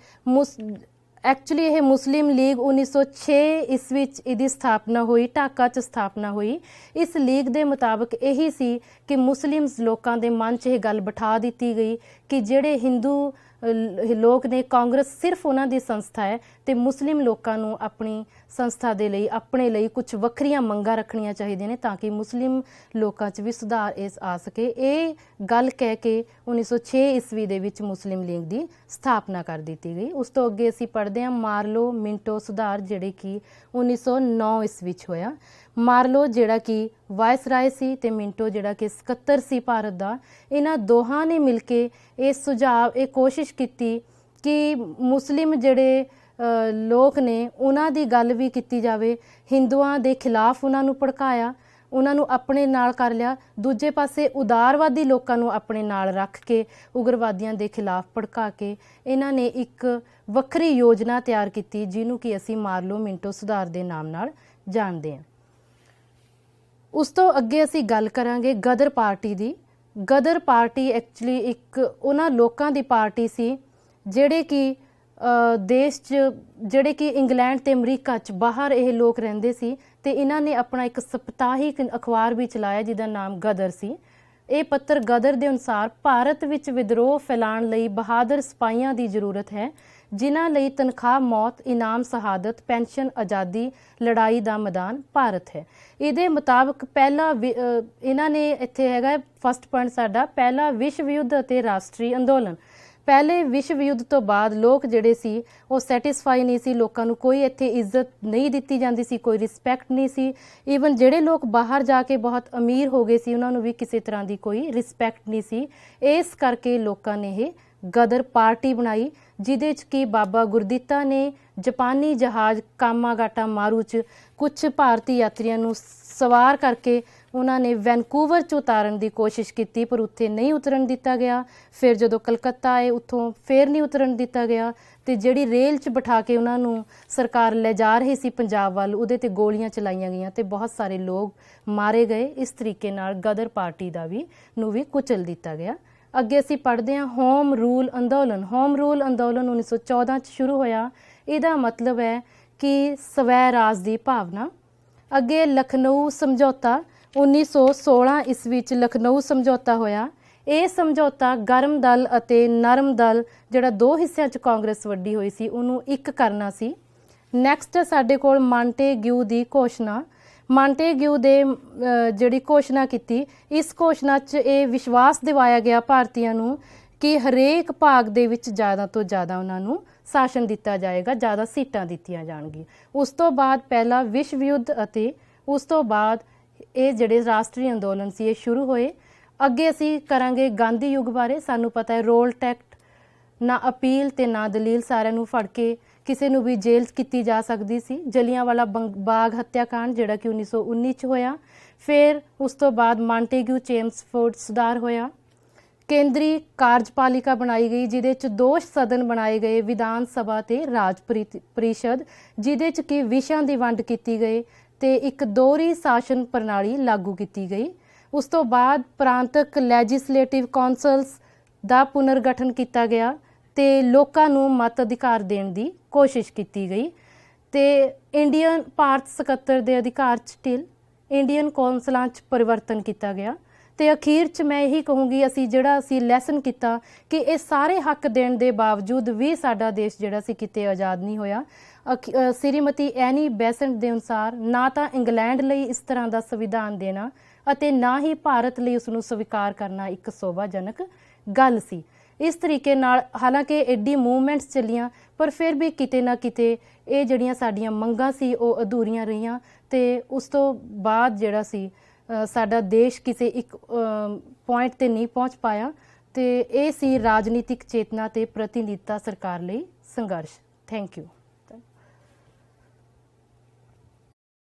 एक्चुअली यह मुस्लिम लीग 1906 ईस्वी इहदी स्थापना हुई, ढाका च स्थापना हुई। इस लीग के मुताबिक यही सी कि मुस्लिम लोगों के मन च यह गल बिठा दी गई कि जिहड़े हिंदू लोग ने कांग्रेस सिर्फ उन्हों की संस्था है, तो मुस्लिम लोगों को अपनी संस्था के लिए अपने लिए कुछ वक्रियां मंगां रखनियां चाहिए ने ताकि मुस्लिम लोगों च भी सुधार इस आ सके। ये गल कह के 1906 ईस्वी दे विच मुस्लिम लीग की स्थापना कर दी गई। उस तो अगे असी पढ़ते हैं मार्लो मिंटो सुधार जिहड़े कि 1909 ईस्वी होया। मार्लो जिहड़ा कि वायसराय सी ते मिंटो जिहड़ा कि सकत्तर सी भारत दा, इन्हां दोहां ने मिल के ये सुझाव ये कोशिश की कि मुस्लिम जिहड़े लोग ने उन्हां दी गल भी की जावे, हिंदुआं दे खिलाफ उन्हां नूं भड़काया, उन्हां नूं अपने नाल कर लिया, दूजे पासे उदारवादी लोकां नूं अपने नाल रख के उग्रवादियों के खिलाफ भड़का के इन्हां ने एक वक्री योजना तैयार की जिन्हों कि असी मार्लो मिंटो सुधार के नाम नाल जानते हैं। उस तो अगे असी गल करांगे गदर पार्टी की। गदर पार्टी एक्चुअली एक उन्हां लोकां दी पार्टी सी जिहड़े कि देश च जिहड़े कि इंग्लैंड ते अमरीका च बाहर ये लोग रहिंदे सी ते इन्हां ने अपना एक सप्ताहिक अखबार भी चलाया जिहदा नाम गदर सी। ये पत्र गदर के अनुसार भारत विच विद्रोह फैलाण लई बहादुर सिपाहियां की जरूरत है जिन्हां लई तनख्वाह मौत इनाम शहादत पेंशन आज़ादी लड़ाई का मैदान भारत है। इहदे मुताबिक पहला इन्हां ने इत्थे हैगा फस्ट पॉइंट साडा पहला विश्व युद्ध अते राष्ट्रीय अंदोलन। पहले विश्व युद्ध तो बाद लोग जिहड़े सी वो सैटिस्फाई नहीं सी, लोगों को कोई इत्थे इज्जत नहीं दी जाती सी, कोई रिस्पैक्ट नहीं सी। ईवन जिहड़े लोग बाहर जाके बहुत अमीर हो गए सी उन्होंने भी किसी तरह की कोई रिस्पैक्ट नहीं सी। इस करके लोगों ने ये गदर पार्टी बनाई जिहदे च कि बाबा गुरदित्ता ने जापानी जहाज़ कामागाटा मारू च कुछ भारतीय यात्रियों नूं सवार करके उन्होंने वैनकूवर च उतारन की कोशिश की पर उत्थे नहीं उतरन दिता गया। फिर जदों कलकत्ता आए उत्थों फिर नहीं उतरन दिता गया तो जिहड़ी रेल च बिठा के उन्होंने सरकार ले जा रही सी पंजाब वाल उहदे ते गोलियां चलाईयां गईयां ते बहुत सारे लोग मारे गए। इस तरीके नाल गदर पार्टी का भी कुचल दिता गया। अगे असी पढ़ते हैं होम रूल अंदोलन। होम रूल अंदोलन 1914 च शुरू होया। इहदा मतलब है कि स्वै राज की भावना। अगे लखनऊ समझौता 1916 ईस्वी च लखनऊ समझौता होया। ये समझौता गर्म दल अते नरम दल जिहड़ा दो हिस्सों च कांग्रेस वड्डी हुई सी उन्होंने एक करना सी। नैक्सट साडे कोल मांटेग्यू की घोषणा। मांटेग्यू दे जिहड़ी घोषणा की, इस घोषणा च ये विश्वास दिवाया गया भारतीयों नूं कि हरेक भाग दे विच ज़्यादा तो ज़्यादा उन्होंने शासन दिता जाएगा, ज़्यादा सीटां दित्तियां जाणगीਆਂ। उस तो बाद पहला विश्व युद्ध अते उस तो बाद ये जिहड़े राष्ट्रीय अंदोलन सी ये शुरू होए। अगे असी करांगे गांधी युग बारे। सानू पता है रोल टैक्ट ना अपील ते ना दलील, सारिਆਂ ਨੂੰ फड़ के किसी ਨੂੰ भी जेल की जा सकती सी। जलियांवाला बाग हत्याकांड जिहड़ा कि 1919 च होया। फिर उस तो बाद मांटेग्यू चेम्सफोर्ड सुधार होया। केंद्रीय कार्यपालिका बनाई गई जिहदे च दो सदन बनाए गए, विधान सभा ते राज परिषद, जिहदे च कि विषयां दी वंड की गई ते एक दोहरी शासन प्रणाली लागू की गई। उस तो बाद प्रांतक लैजिसलेटिव कौंसल्स का पुनर्गठन किया गया ते लोकां नूं मत अधिकार देण दी कोशिश की गई ते इंडियन भारत 77 के अधिकार च ढिल इंडियन कौंसलां च परिवर्तन किया गया। तो अखीर च मैं यही कहूँगी असी जिहड़ा असी लैसन किया कि ये सारे हक देण दे बावजूद भी साडा देश जिहड़ा सी किते आज़ाद नहीं होया। श्रीमती एनी बेसेंट के अनुसार ना तो इंग्लैंड लई इस तरह का संविधान देना अते ना ही भारत लई उसनूं स्वीकार करना एक शोभाजनक गल सी। इस तरीके नाल हालांकि एडी मूवमेंट्स चलियां पर फिर भी किते ना किते ये जिहड़ियां साडीआं मंगां सी वो अधूरियां रहियां ते उस तो बाद जिहड़ा सी साडा देश किसी एक पॉइंट ते नहीं पहुँच पाया। तो ये सी राजनीतिक चेतना ते प्रतिनिधिता सरकार लई संघर्ष। Thank you.